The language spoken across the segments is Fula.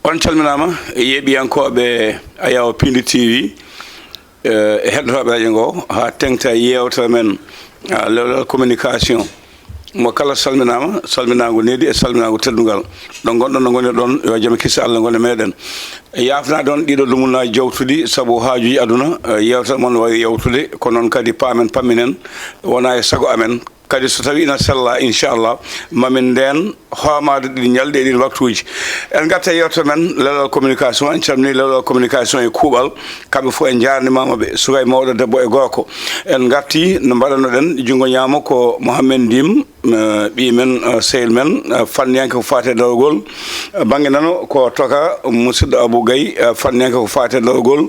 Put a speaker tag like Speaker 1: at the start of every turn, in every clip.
Speaker 1: on calminama yeeɓiyankoɓe Ayaw Pindi TV e heɗotoɓe radio ngo ha tengta yewtere men lewlal communication mo kala salminama salminago needi e salminago teddugal ɗo gonɗon no goni ɗon yo jaam kissa Allah gone meɗen yafna ɗon ɗiɗo ɗumunaji jawtuɗi saabu haajuji aduna yewtere moon wawi yewtude ko noon kadi paamen pamminen wona e saago amen kadi so tawi ina sella inchallah mamin nden hoomade ɗi ñalɗe e ɗin waktuji en gatta yewtere men lelal communication en calmini lelal communication e kuuɓal kamɓe fof en jarnimamaɓe sukay mawɗo debbo e gorko en garti no mbaɗanoɗen junggo ñaamo ko Mouhamed Ndim ɓi men sehil men fanniyanke ko fate dawgol banggue nano ko toka musidɗo Abou Gaye fanniyanke ko fate dawgol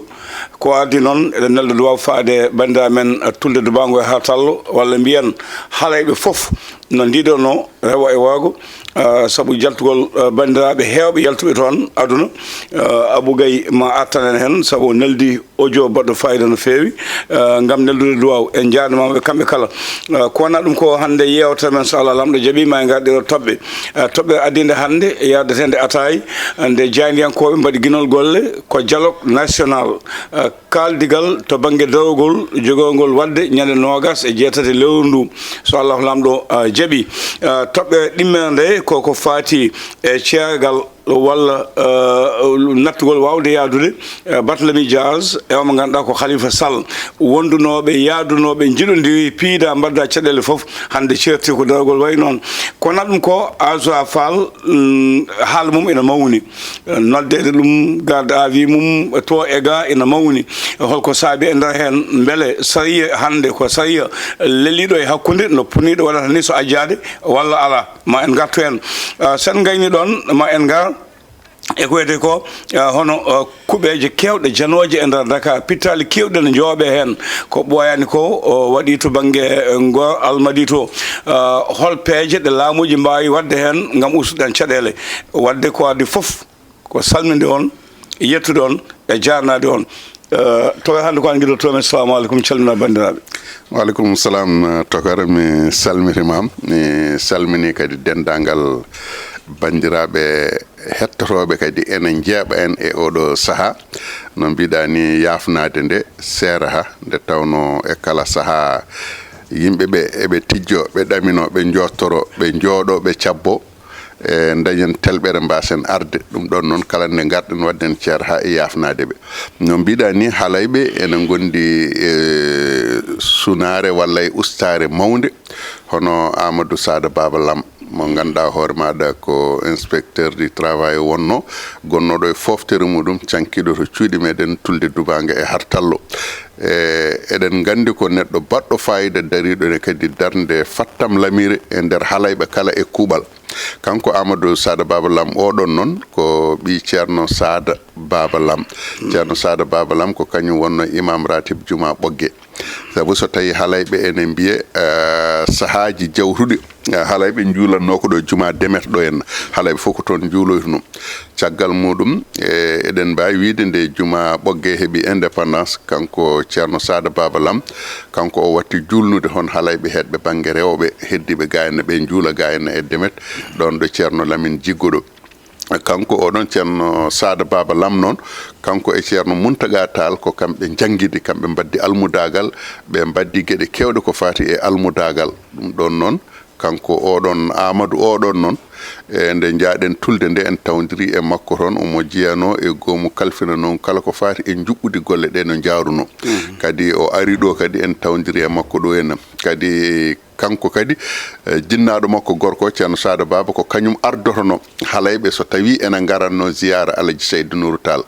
Speaker 1: ko addi noon eɗen neldo duwaw faade bandira men tulde dubango e hartallo walla mbiyen halayɓe fof no ndiɗono rewo e waago saabu jaltugol bandiraɓe hewɓe yaltuɓe toon aduna Abou Gaye ma artanen hen saabu neldi audio baɗɗo fayida no feewi gam neldude duwaw en jarnimamaɓe kamɓe kala ko wona ɗum ko hande yewtere men so Allah lamɗo jaaɓi ma en garɗiro toɓɓe addinde hande e yardetende atayi nde jaydiyankoɓe mbaɗi guinol golle ko dialogue national kaldigal to banggue dawgol jogogol wadde ñande nogas e jeetati lewru ndu so Allah lamɗo jaaɓi toɓɓe ɗimmere nde koko fati e ceergal walla nattugol wawde yaadude Barthélémy Dias e mo ganduɗa ko Khalifa Sall wondunoɓe yaadunoɓe jiɗodiri piida mbadda caɗele foof hande certi ko dawgol way noon kono ɗum ko Azoa Fall haala mum ina mawni noddede ɗum garde à vue mum to e ga ina mawni holko saabi e nder hen beele sariya hande ko sariya leliɗo e hakkude no puniɗo waɗata ni so ajjade walla ala ma en gartu hen sen gayni ɗon ma en gar e ko wiyete ko hono kuɓeje kewɗe janoje e nder Dakar pittali kewɗe ne jooɓe hen ko ɓooyani ko waɗi to banggue ngo Almadi to hol peeje ɗe laamuji mbawi wadde hen gam ustuɗen caɗele wadde ko adi foof ko salminde on yettude on e jarnade on toka hande ko an guiɗotomen assalamu aleykum calmina bandiraɓe
Speaker 2: waaleykum salam tokara mi salmitimam mi salmini kadi dendagal bandiraɓe hettotoɓe kadi ene jeeɓa en e oɗo saaha no mbiɗa ni yafnade nde seera ha nde tawno e kala saaha yimɓeɓe eɓe tijjo ɓe ɗamino ɓe jottoro ɓe jooɗo ɓe cabbo e dañen telɓere mbasen arde ɗum ɗon noon kala nde garɗen wadden ceer ha e yafnade ɓe no mbiɗa ni haalayɓe ene gondi e sunare walla e ustare mawde hono Amadou Sada Baba Lam mo ganduɗa hoore maɗa ko inspecteur du travail wonno gonnoɗo e foftere muɗum cankiɗo to cuuɗi meɗen tulde dubangue e hartallo eɗen gandi ko neɗɗo baɗɗo fayida dariɗo ne kadi darde fattam lamire e nder haalayɓe kala e kuuɓal kanko Amadou Sada Baba Lam oɗon noon ko ɓi ceerno Sada Baba Lam ceerno Sada Baba Lam ko kañum wonno imam ratib juma ɓoggue sabu so tawi haalayɓe ene mbiye sahaji jawtuɗi haalayɓe juulanno ko ɗo juma demet ɗo henna haalayɓe fof ko toon juuloytuno caggal muɗum eɗen mbawi wiide nde juma ɓoggue heeɓi indépendance kanko ceerno Sada Baba Lam kanko o watti julnude hon haalayɓe heɗɓe banggue rewɓe heddiɓe ga henna ɓe juula ga henna e demet ɗon ɗo ceerno Lamine Jiggoɗo kanko oɗon ceerno Sada Baba Lam noon kanko e ceerno Muntaga Tall ko kamɓe jangguide kamɓe mbaddi almudagal ɓe mbaddi gueɗe kewɗe ko fati e almudagal ɗum ɗon noon kanko oɗon Amadou oɗon noon e nde jaaɗen tulde nde en tawdiri e makko toon omo jeyano e goomu kalfina noon kala ko fati e juɓɓudi golle ɗe no jaaruno kadi o ari ɗo kadi en tawdiri e makko ɗo henna kadi kanko kadi jinnaɗo makko gorko ceerno Sada Baba ko kañum ardotono haalayɓe so tawi ene garanno ziyara Alaji Seydou Nourou Tall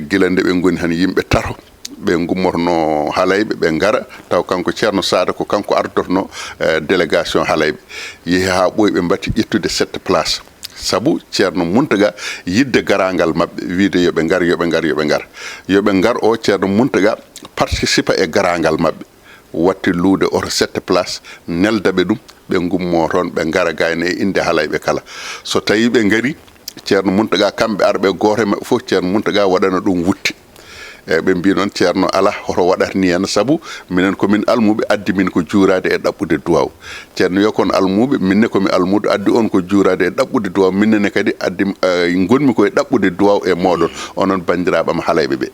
Speaker 2: guila nde ɓe goni han yimɓe tato ɓe gummorno haalayɓe ɓe gara taw kanko ceerno Sada ko kanko ardotono délégation haalayɓe yeehi ha ɓooyi ɓe mbatti ƴettude 7 place sabu ceerno Muntaga yidde garangal mabɓe wiide yoɓe gar yoɓe gar o ceerno Muntaga participa e garangal mabɓe watti luude oto 7 place neldaɓe ɗum ɓe gummo toon ɓe gara gayne e inde haalayɓe kala so tawi ɓe gari ceerno Muntaga kamɓe arɓe goto maɓɓe fof ceerno Muntaga waɗana ɗum wutti e ɓe mbi noon ceerno ala hoto waɗata ni hen saabu minen komin almuɓe addi min ko juurade e ɗaɓɓude duwaw ceerno yo kon almuɓe minne komi almuɗo addi on ko juurade e ɗaɓɓude duwaw minnene kadi addi gonmi koye ɗaɓɓude duwaw e moɗon onon bandiraɓam haalayɓe ɓe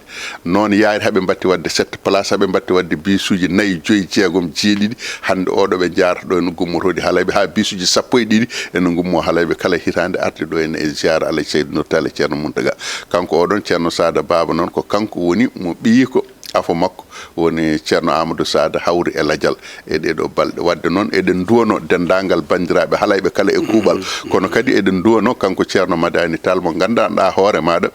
Speaker 2: noon yaari haaɓe mbatti wadde 7 place haaɓe mbatti wadde bisuji 4 5 jeegom jeeɗiɗi hande oɗo ɓe jarata ɗo ene gummotodi haalayɓe ha bisuji 12 ene gummo haalayɓe kala hitande arde ɗo ene e ziara Alhaji Seydou Nour Tall ceerno Mountaga kanko oɗon ceerno Sada Baba noon ko kanko woni mo ɓiyi ko afo makko woni ceerno Amadou Sada hawri e ladial e ɗeɗo balɗe wadde noon eɗen duwano dendagal bandiraɓe haalayɓe kala e kuuɓal kono kadi eɗen duwano kanko ceerno Madani Tall mo gandanɗa hoore maɗa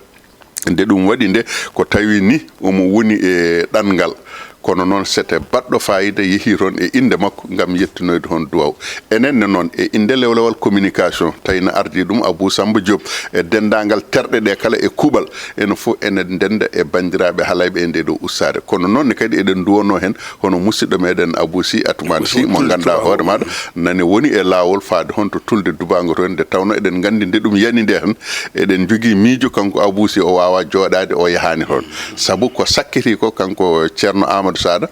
Speaker 2: nde ɗum waɗi nde ko tawi ni omo woni e ɗanngal kono noon c'était baɗɗo fayida yeehi toon e inde makko ngam yettinoyde hon duwaw enenne noon e inde lewlewal communication tawino ardi ɗum Abou Samba Diop e dendagal terɗe ɗe kala e kuuɓal ene fof ene ndenda e bandiraɓe haalayɓe e nde ɗo ustade kono noon kadi eɗen duwono hen hono musidɗo meɗen Abou Sy Atoumane Sy mo ganduɗa hoore maɗa nane woni e lawol faade hon to tulde dubango to nde tawno eɗen gandi nde ɗum yani nde tan eɗen jogui miijo kanko Abou Sy o wawa joɗade o yahani toon saabu ko sakkiti ko kanko ceerno Amadou Sada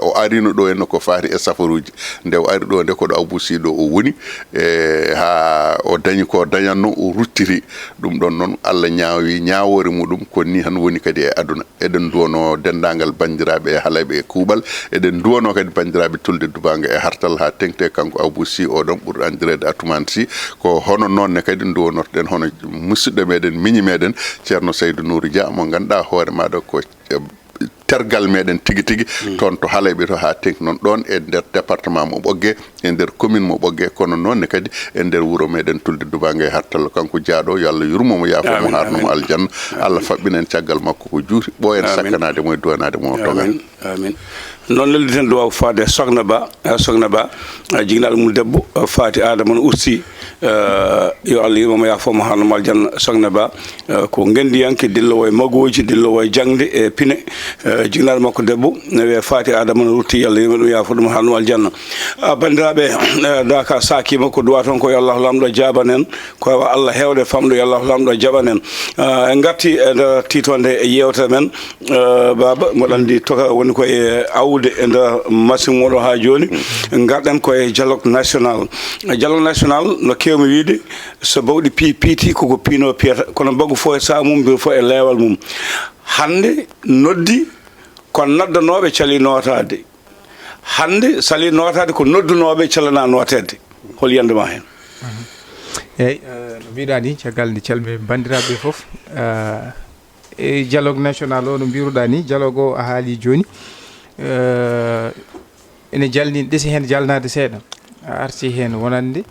Speaker 2: o arino ɗo henno ko faati e safaruji nde o ari ɗo nde koɗo Abou Sy ɗo o woni ha o dañi ko dañatno o ruttiri ɗum ɗon noon Allah ñaawi ñaawore muɗum ko ni tan woni kadi e aduna eɗen duwono dendagal bandiraɓe e haalayɓe e kuuɓal eɗen duwono kadi bandiraɓe tulde dubaga e hartal ha tengte kanko Abou Sy oɗon ɓurɗo andirede Atoumane Sy ko hono noonne kadi duwonortoɗen hono musidɗo meɗen miñi meɗen ceerno Seydou Nourou Dia mo ganduɗa hoore maɗa ko tergal meɗen tigi tigi toon to haalayɓe to ha tengti noon ɗon e nder département mo Ɓoggé e nder commune mo Ɓoggé kono noonne kadi e nder wuuro meɗen tulde dubaga e hartalla kanko jaaɗo yo Allah yurmomo yaafomo harnomo aljanna Allah faɓɓinen caggal makko ko juuti ɓooyen sakkanade mo e duwanade mo toga
Speaker 1: amin noon lelliten duwaw faade Sogna Ba jignaɗo mum debbo faati Adama no usti yo Allah yurmomo yaafomo harnomo aljanna Sogna Ba ko gendiyanke dillowo e magoji dillowo e jangde e pine jignaɗo makko debbo ne faati Adama no rutti yo Allah yurmo ɗum yaafo ɗum harnomo aljanna bandiraɓe daka sakima ko duwa toon ko yo Allah lamɗo jabanen ko Allah hewde famɗo yo Allah lamɗo jaɓanen en garti e nder titonde e yewtere men baba moɗo andi toka woni koye awde e nder machine moɗo ha joni garɗen koye dialogue national no kewmi wiide so bawɗi piiti koko piino piyata kono baggo fof e saha mum mbir fof e leewal mum hande noddi ko noddanoɓe cali notade hande sali notade ko noddunoɓe calana notede hol yandema hen
Speaker 3: eyyi no mbiɗa ni caggal nde calmi bandiraɓe foof e dialogue national o no mbiruɗa ni dialogue o a haali joni ene jalni ɗesi hen jalnade seeɗa a arti hen wonande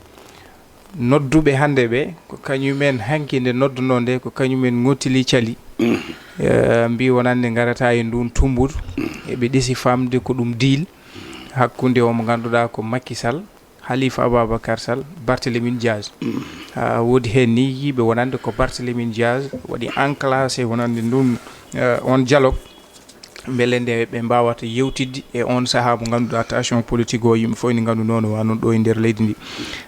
Speaker 3: nodduɓe hande ɓe ko kañumen hanki nde nodduno nde ko kañumen gottili cali mbi wonande garata e ndun tumbudu eɓe ɗesi famde ko ɗum deal hakkude o mo ganduɗa ko Macky Sall Halifa Ababacar Sall Barthélémy Diaz woodi hen ni yiɓe wonande ko Barthélémy Diaz waɗi enclassé wonande ndun on dialogue beele nde ɓe mbawata yewtidde e on saaha mo ganduɗa tension politique o yimɓe fof ene gandu noon wa noon ɗo e nder leydi ndi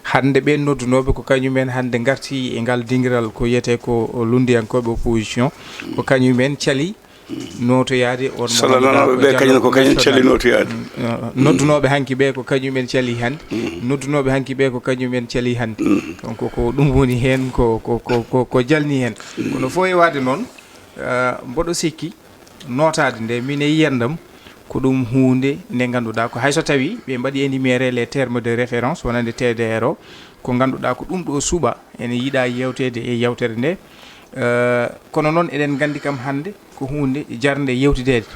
Speaker 3: hande ɓe noddunoɓe ko kañumen hande garti e ngal dingiral ko yiyete ko lundiyankoɓe opposition ko kañumen cali notoyade on
Speaker 1: salanoɓe kañum ko kañum cali notoyade
Speaker 3: noddunoɓe hanki ɓe ko kañumen cali hande noddunoɓe hanki ɓe ko kañumen cali hande donc ko ɗum woni hen ko jalni hen kono fo e wade noon mboɗo sikki notade nde min e yiyandam ko ɗum hunde nde ganduɗa ko hayso tawi ɓe mbaɗi énuméré les termes de référence wonande TDR o ko ganduɗa ko ɗum ɗo suuɓa ene yiiɗa yewtede e yewtere nde kono noon eɗen gandi kam hande ko hunde jarde yewtidede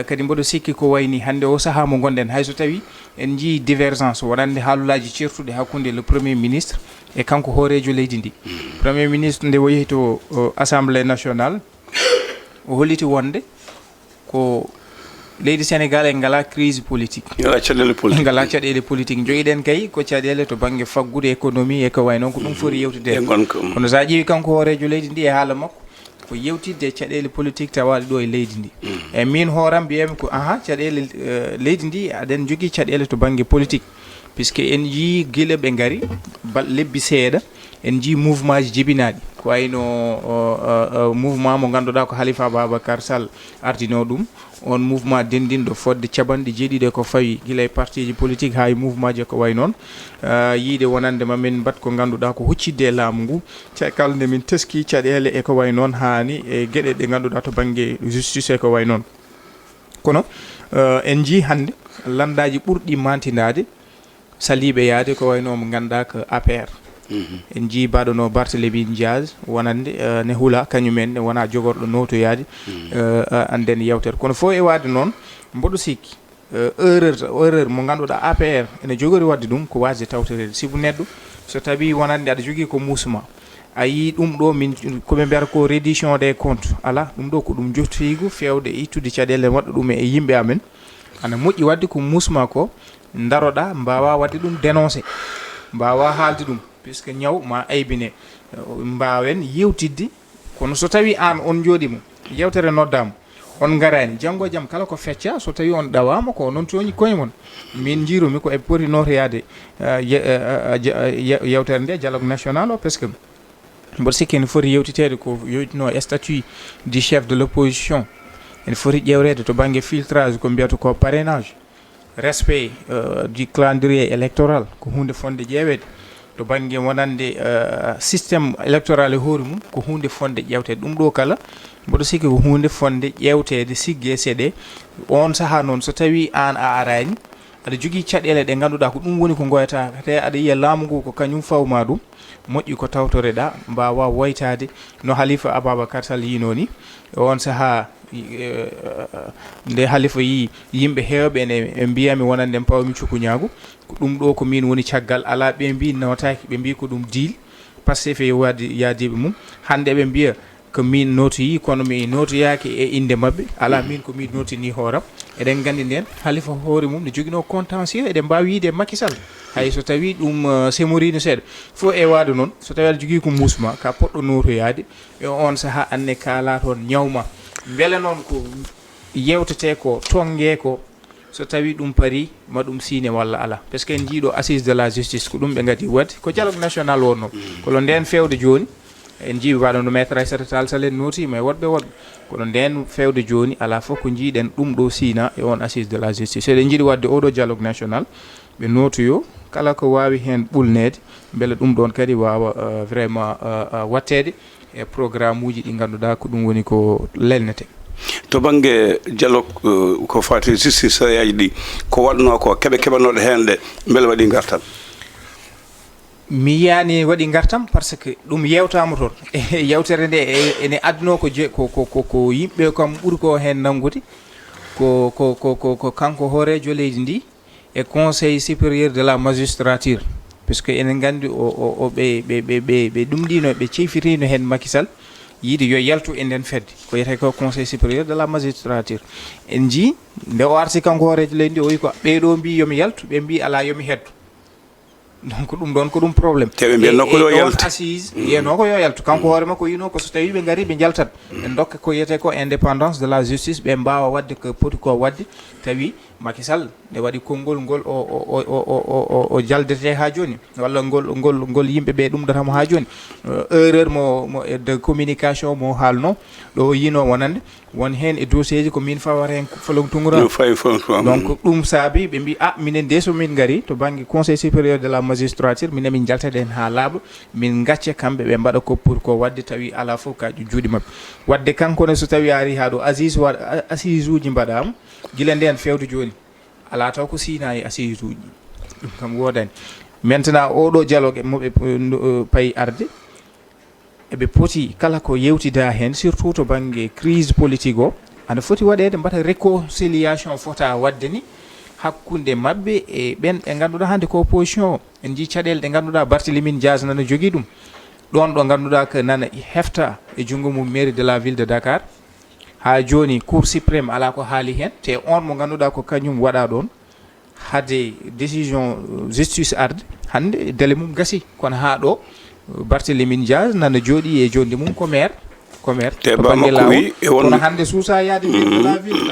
Speaker 3: kadi mboɗo sikki ko wayni hande o saaha mo gonɗen hayso tawi en jii divergence wonande haalulaji certuɗe hakkude le premier ministre e kanko hoorejo leydi ndi premier ministre nde o yehi to assemblée nationale o holliti wonde ko leydi Sénégal en ngala crise politique ngala caɗele politique joguiɗen kay ko caɗele to banggue faggude économie e ko way noon ko ɗum foti yewtide kono sa ƴeewi kanko hoorejo leydi ndi e haala makko ko yewtidde caɗele politique tawaɗe ɗo e leydi ndi e min hooram mbiyami ko caɗele leydi ndi aɗen jogui caɗele to banggue politique puisque en yii guila ɓe gaari lebbi seeɗa en ji mouvement ji jibinaɗi ko wayno mouvement mo ganduɗa ko Halifa Babacar Sall ardino ɗum on mouvement dendinɗo fodde caɓanɗe jeeɗiɗe ko fawi guila e parti ji politique ha e mouvement je ko way noon yiide wonande mamin mbat ko ganduɗa ko huccidde e laamu ngu caggal nde min teski caɗele e ko way noon hani e gueɗe ɗe ganduɗa to banggue justice e ko way noon kono en ji hande landaji ɓurɗi mantidade saliɓe yaade ko wayno mo ganduɗa ko APR en ji baɗono Barthélémy Diaz wonande ne huula kañumen ne wona jogorɗo notoyade anden yewtere kono fo e wade noon mboɗo sikki erreur mo ganduɗa APR ene jogori wadde ɗum ko wasde tawtorede sibu neɗɗo so tawi wonande aɗa jogui ko musma a yi ɗum ɗo min koɓe mbiyata ko reddition des comptes ala ɗum ɗo ko ɗum jottoyigo fewde ittude caɗele waɗa ɗum e yimɓe amen ana moƴƴi wadde ko musma ko daroɗa mbawa wadde ɗum dénoncé mbawa haalde ɗum puisque ñaw ma aybine mbawen yewtidde kono so tawi an on jooɗimo yewtere noddama on garani janggo e jaam kala ko fecca so tawi on ɗawama ko noon toñi koñemon min jiirumi ko e poti notoyade yewtere nde dialogue national o presque mboɗo sikki ene foti yewtitede ko yewtino statut du chef de l'opposition ene foti ƴewrede to banggue filtrage ko mbiyata ko parrainage respect du calendrier électoral ko hunde fonde ƴeewede to banggue wonande systéme électoral e hoore mum ko hunde fonde ƴewtede ɗum ɗo kala mboɗo sikki ko hunde fonde ƴewtede sigge seeɗe on saaha noon so tawi an a arani aɗa jogui caɗele ɗe ganduɗa ko ɗum woni ko goyata te aɗa yiya laamu ngu ko kañum fawma ɗum moƴƴi ko tawtoreɗa mbawa woytade no Halifa Ababacar Sall yino ni on saaha nde Halifa yi yimɓe hewɓe ene mbiyami wonande pawmi cukuñagu ko ɗum ɗo ko min woni caggal ala ɓe mbi nawtaki ɓe mbi ko ɗum deal Pastef e yaadiɓe mum hande ɓe mbiya ko min notoyi kono mi notoyaki e inde mabɓe ala min ko min notini hooram eɗen gandi nden Halifa hoore mum ne joguino contentieux eɗen mbawi yiide Macky Sall hay so tawi ɗum semorino seeɗa fo e wade noon so tawi aɗa jogui ko musma ka poɗɗo notoyade e on saaha anne kala toon ñawma beele noon ko yewtete ko tongue ko so tawi ɗum paari ma ɗum signe walla ala par ce que en jiiɗo assise de la justice ko ɗum ɓe gadi wadde ko dialogue national wonno kono nden fewde joni en jiiɓe waɗono maître Aissata Tall Sall en notima e woɗɓe woɗɓe kono nden fewde joni ala fof ko jiiɗen ɗum ɗo sina e on assise de la justice eɗen jiiɗi wadde oɗo dialogue national ɓe notoyo kala ko wawi hen ɓulnede beele ɗum ɗon kadi wawa vraiment wattede e programme uji ɗi ganduɗa ko ɗum woni ko lelnete
Speaker 1: to banggue dialogue ko fati justice yaji ɗi ko waɗno ko keɓe keɓanoɗo hen ɗe beele waɗi gartal
Speaker 3: mi yiyani waɗi gartam par ce que ɗum yewtama toon yewtere nde ene adduno ko yimɓe kam ɓuuri ko hen nanggude ko kanko hoorejo leydi ndi e conseil supérieur de la magistrature puisque enen gandi ɓe ɗumɗino ɓe ceefirino hen Macky Sall yiide yo yaltu e nden fedde ko yiyete ko conseil supérieur de la magistrature en ji nde o arti kanko hoorejo leydi ndi o wi ko ɓeɗo mbi yomi yaltu ɓe mbi ala yomi heddo donc ɗum ɗon ko ɗum probléme
Speaker 1: teɓe mbiyatno ko yo yaltu
Speaker 3: assise yeno ko yo yaltu kanko hoore makko yino ko so tawi ɓe gari ɓe jaltat ɓe dokka ko yiyete ko indépendance de la justice ɓe mbawa wadde ko poti ko wadde tawi Macky Sall nde waɗi konngol ngol o jaldete ha joni walla ngol yimɓeɓe ɗumdatamo ha joni erreur mo de communication mo haalno ɗo yino wonande won hen e dossier ji ko min fawata hen folongtungura donc ɗum saabi ɓe mbi minen de so min gari to banggue conseil supérieur de la magistrature minen min jaltade hen ha laaɓa min gacce kamɓe ɓe mbaɗa ko pour ko wadde tawi ala foof ka juuɗe mabɓe wadde kankone so tawi ari ha ɗo assise uji mbaɗama guila nden fewde joni ala taw ko sina e assise uji ɗum kam wodani maintenant oɗo dialogue moɓe payi arde eɓe poti kala ko yewtida hen surtout to banggue crise politique o ana foti waɗede mbata réconciliation fota wadde ni hakkude mabɓe e ɓen ɓe ganduɗa hande ko opposition en ji caɗele ɗe ganduɗa Barthélémy Diaz nana jogui ɗum ɗon ɗo ganduɗa ko nana hefta e junggo mum mairie de la ville de Dakar ha joni cour suprême ala ko haali hen te on mo ganduɗa ko kañum waɗa ɗon hade décision justice arde hande délai mum gasi kono ha ɗo Barthélémy Diaz nana jooɗi e jonde mum ko maire
Speaker 1: te banggue lawol
Speaker 3: kono hande suusa yaade ville de la ville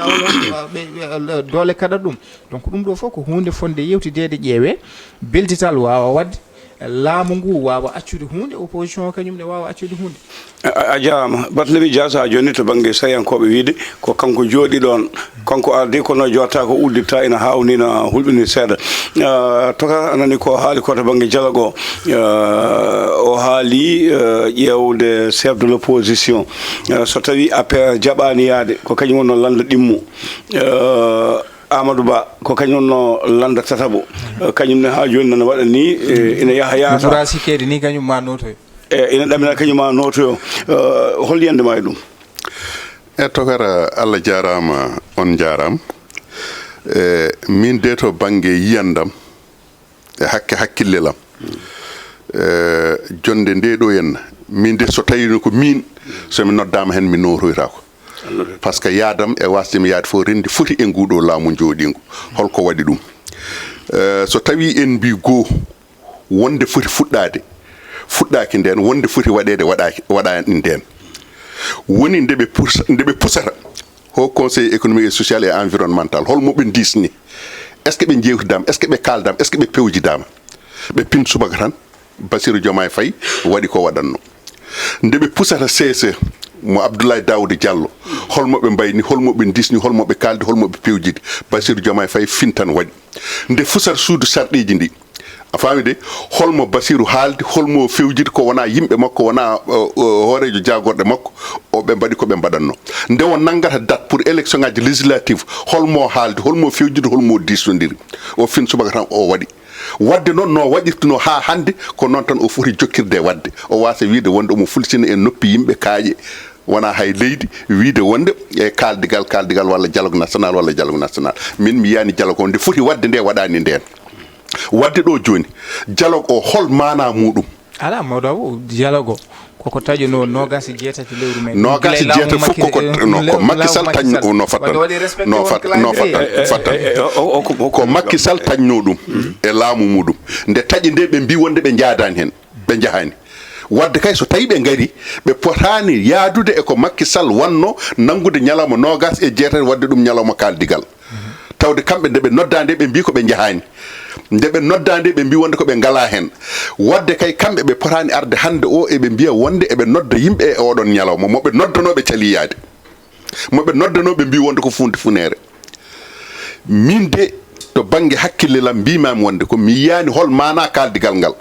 Speaker 3: ɓe doole kaɗat ɗum donc ɗum ɗo fof ko hunde fonde yewtidede ƴeewe beltital wawa wadde laamu ngu wawa accude hunde opposition kañum ne wawa accude hunde
Speaker 1: a jarama Barthélémy Dias ha joni to banggue sayankoɓe wiide ko kanko jooɗi ɗon kanko ardi kono jotta ko udditta ina hawnina hulɓini seeɗa toka anani ko haali ko to banggue dialogue o haali ƴewde chef de l'opposition so tawi APR jaɓani yaade ko kañum wonno landa ɗimmo Amadou Ba ko kañum no landa tatabo kañum ne ha joni nana waɗa ni ina yaha yaata
Speaker 3: ɓura sikkede ni kañum ma notoyo
Speaker 1: ina ɗamina kañum ma notoyo hol yiyandema e ɗum
Speaker 2: e tokara Allah jarama on jaram min de to banggue yiyandam e hakkillelam jonde nde ɗo henna min de so tawino ko min somi noddama hen mi notoytako par ce que yadam e wasdemi yaade fof rendi foti e nguɗo laamu jooɗingu holko waɗi ɗum so tawi en mbi goo wonde foti fuɗɗaki nden wonde foti waɗede waɗani nden woni ndeɓe pusata ho conseil économique et social et environnemental holmo ɓe disni est ce que ɓe jewtidama est ce que ɓe kaldama est ce que ɓe pewjidama ɓe pin subaka tan Bassirou Diomaye Faye waɗi ko waɗanno ndeɓe pusata CSE mo Abdoulaye Daouda Diallo holmo ɓe mbayni holmo ɓe disni holmo ɓe kaldi holmo ɓe pewjidi Bassirou Diomaye Faye fintan waɗi nde fusata suudu sarɗiji ndi a faami de holmo Bassirou haaldi holmo fewjidi ko wona yimɓe makko wona hoorejo jagorɗe makko o ɓe mbaɗi ko ɓe mbaɗanno nde o nangata date pour élection ngaji législative holmo haaldi holmo fewjidi holmo disnodiri o fin subaka tan o waɗi wadde noon no waɗirtuno ha hande ko noon tan o foti jokkirde wadde o wasa wiide wonde omo fulsina e noppi yimɓe kaaƴe wona hay leydi wiide wonde e kaldigal walla dialogue national min mi yiyani dialogue o nde foti wadde nde waɗani nden wadde ɗo joni dialogue o hol mana muɗum
Speaker 3: ala mawɗo dialogue o koko taƴuno nogasi jeetati lewru men
Speaker 2: nogasi jeetati fof ko Macky Sall tañno no fattan ko Macky Sall tañno ɗum e laamu muɗum nde taƴi nde ɓe mbi wonde ɓe jaadani hen ɓe jahani wadde kay so tawi ɓe gari ɓe potani yaadude e ko Macky Sall wanno nangude ñalawma nogas e jeetati wadde ɗum ñalawma kaldigal tawde kamɓe nde ɓe nodda nde ɓe mbi ko ɓe jahani nde ɓe nodda nde ɓe mbi wonde ko ɓe ngala hen wadde kay kamɓe ɓe potani arde hande o eɓe mbiya wonde eɓe nodda yimɓe e oɗon ñalawma moɓe noddanoɓe caliyade moɓe noddanoɓe mbi wonde ko funde funere min de to banggue hakkillelam mbimami wonde ko mi yiyani hol mana kaldigal ngal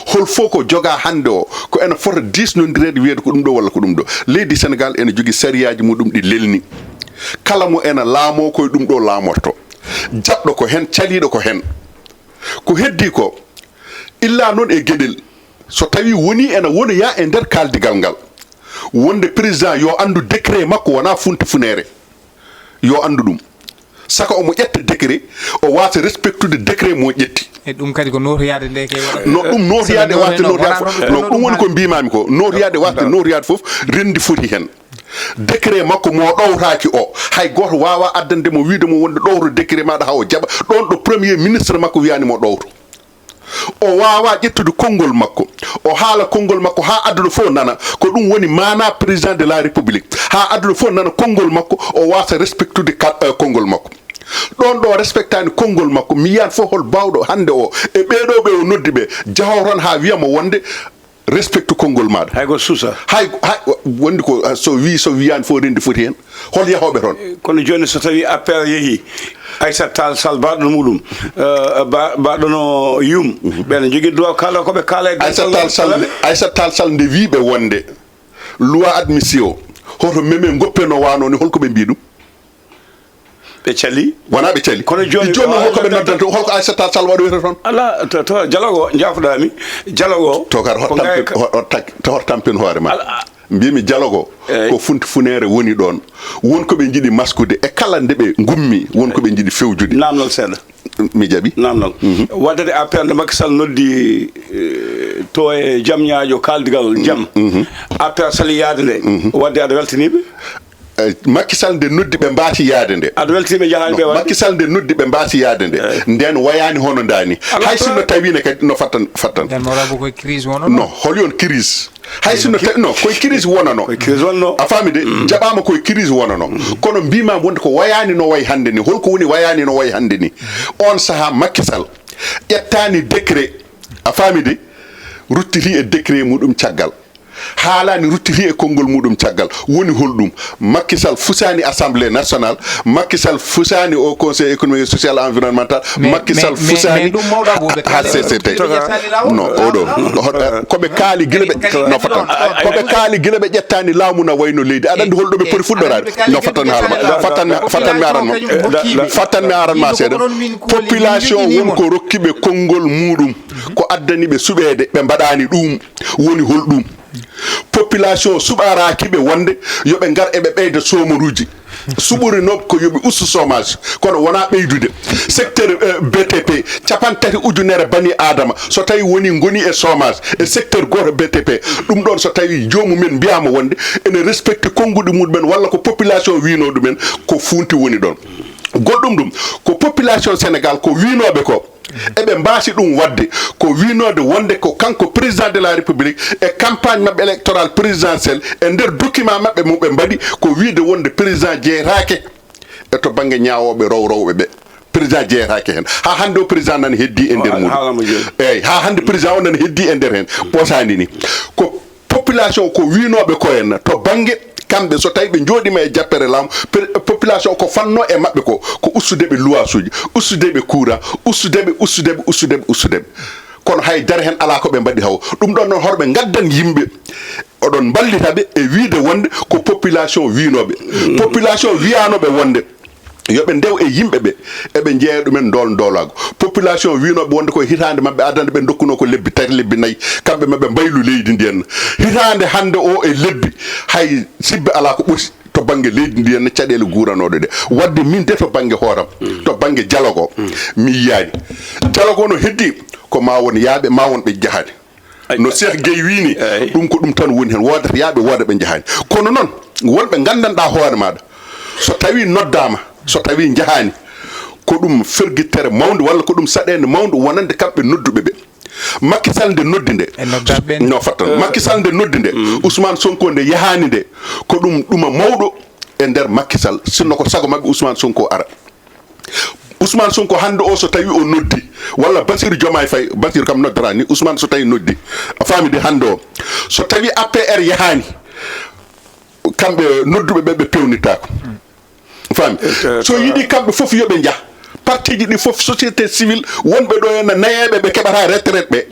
Speaker 2: hol fof ko joga hande o ko ene fota disnodirede wiyede ko ɗum ɗo walla ko ɗum ɗo leydi Sénégal ene jogui sariyaji muɗum ɗi lelni kala mo ene laamo koye ɗum ɗo laamorto jaɓɗo ko hen caliɗo ko hen ko heddi ko illa noon e gueɗel so tawi woni ene wonoya e nder kaldigal ngal wonde président yo andu décret makko wona funti funere yo andu ɗum saka omo ƴetta décret o wasa respectude décret mo ƴetti
Speaker 3: e ɗum kadi ko notoyade nde kay
Speaker 2: no ɗum notoyade wasde notoyade fof no ɗum woni ko mbimami ko notoyade wasde notoyade fof rendi foti hen décret makko mo ɗowtaki o hay goto wawa addande mo wiide mo wonde ɗowto décret maɗa ha o jaɓa ɗon ɗo premier ministre makko wiyani mo ɗowto o wawa ƴettude konngol makko o haala konngol makko ha aduna fof nana ko ɗum woni mana président de la république ha aduna fof nana konngol makko o wasa respectude konngol makko ɗon ɗo respectani konngol makko mi yiyani fof hol bawɗo hande o e ɓeɗo ɓe o noddi ɓe jahawton ha wiyamo wonde respecte konngol maɗa
Speaker 1: hay ko suusa
Speaker 2: hay wondi ko so wiyani fof rendi foti hen hol yahoɓe toon
Speaker 1: kono joni so tawi APR yeehi Aissata Tall Sall baɗono muɗum baɗono yum ɓene jogui droit kala koɓe kaala e
Speaker 2: Aissata Tall Sall nde wiɓe wonde loi admissive o hoto memen goppeno wano ni holko ɓe mbi ɗum
Speaker 1: ɓe cali
Speaker 2: wona ɓe cali
Speaker 1: kono joni
Speaker 2: holko ɓe noddanta holko Aissata Tall Sall waɗoyta toon
Speaker 1: ala to dialogue o jafoɗami dialogue o
Speaker 2: to kar hot tampin hoore ma mbimi dialogue o ko funti funere woni ɗon wonko ɓe jiiɗi maskude e kala nde ɓe gummi wonko ɓe jiiɗi fewjude
Speaker 1: namdal seeɗa
Speaker 2: mi jaɓi
Speaker 1: namdal waddade APR nde Macky Sall noddi to e jaam ñaajo kaldigal jaam APR sali yaade nde wadde aɗa weltaniɓe
Speaker 2: Macky Sall nde noddi ɓe mbaati yaade nde
Speaker 1: aɗa weltaniɓe jahani ɓe
Speaker 2: Macky Sall nde noddi ɓe mbaati yaade nde nden wayani hono dani hay sinno tawine kadi no fattan
Speaker 3: nden mawɗo koye crise wono
Speaker 2: non holyon crise hay sinno tawi non koye crise wonano a faami de jaɓama koye crise wonano kono mbimam wonde ko wayani no way hande ni holko woni wayani no way hande ni on saaha Macky Sall ƴettani décret a faami de ruttiti e décret muɗum caggal haalani ruttiti e konngol muɗum caggal woni holɗum Macky Sall fusani assemblée nationale Macky Sall fusani au conseil économique et social et environnemental Macky Sall fusani HCCT non oɗo koɓe kaali gila ɓe no fatan koɓe kaali gila ɓe ƴettani laamu na wayno leydi aɗa andi holɗo ɓe poti fuɗɗorade no fatan haalama fattanmi aranma seeɗa population wonko rokkiɓe konngol muɗum ko addani ɓe suɓede ɓe mbaɗani ɗum woni holɗum population suɓaraki ɓe wonde yoɓe ngar eɓe ɓeyda somoruji suɓori nob ko yoɓe ustu chômage kono wona ɓeydude secteur BTP 30 ujunere bani adama so tawi woni goni e chômage e secteur goto BTP ɗum ɗon so tawi jomumen mbiyama wonde ene respecte konnguɗi muɗumen walla ko population wino ɗumen ko funti woni ɗon goɗɗum ɗum ko population Sénégal ko winoɓe ko eɓe mbasi ɗum wadde ko winode wonde ko kanko président de la république e campagne mabɓe électoral présidentiel e nder document mabɓe muɓe mbaɗi ko wiide wonde président jeeyatake e to banggue ñawoɓe rowrowɓe ɓe président jeeyatake hen ha hande o président nani heddi e nder muɗum eyyi ha hande président o nani heddi e nder hen ɓosani ni ko population ko winoɓe ko henna to banggue kamɓe so tawi ɓe jooɗima e jappere laamu population ko fanno e maɓɓe ko ustudeɓe luwas uji ustudeɓe courant ustudeɓe kono haydara hen ala ko ɓe mbaɗi haw ɗum ɗon noon horɓe gaddan yimɓe oɗon ballitaɓe e wiide wonde ko population winoɓe population wiyanoɓe wonde yoɓe ndew e yimɓe ɓe eɓe jeeya ɗumen doolago population winoɓe wonde koye hitande mabɓe adande ɓe dokkuno ko lebbi 3 lebbi 4 kamɓe mabɓe mbaylu leydi ndi henna hitande hande o e lebbi hay sibbe ala ko ɓuuri to banggue leydi ndi henna caɗele guuranoɗe ɗe wadde min de to banggue hooram to banggue dialogue o mi yiyani dialogue o no heddi ko ma won yaaɓe ma won ɓe jahani no Cheikh Gueye wini ɗum ko ɗum tan woni hen wodata yaaɓe wooda ɓe jahani kono noon wonɓe gandanɗa hoore maɗa so tawi noddama so tawi jahani ko ɗum ferguitere mawde walla ko ɗum saɗede mawde wonande kamɓe nodduɓe ɓe Macky Sall nde noddi nde no fattan Macky Sall nde noddi nde Ousmane Sonko nde yahani nde ko ɗum ɗuma mawɗo e nder Macky Sall sinno ko sago mabɓe Ousmane Sonko ara Ousmane Sonko hande o so tawi o noddi walla Bassirou Diomaye Faye Bassirou kam noddata ni Ousmane so tawi noddi a famide hande o so tawi APR yahani kamɓe nodduɓe ɓe ɓe pewnitako fami so yiiɗi kamɓe foof yoɓe jah parti ji ɗi foof société civile wonɓe ɗo henna nayeɓe ɓe keɓata retraite ɓe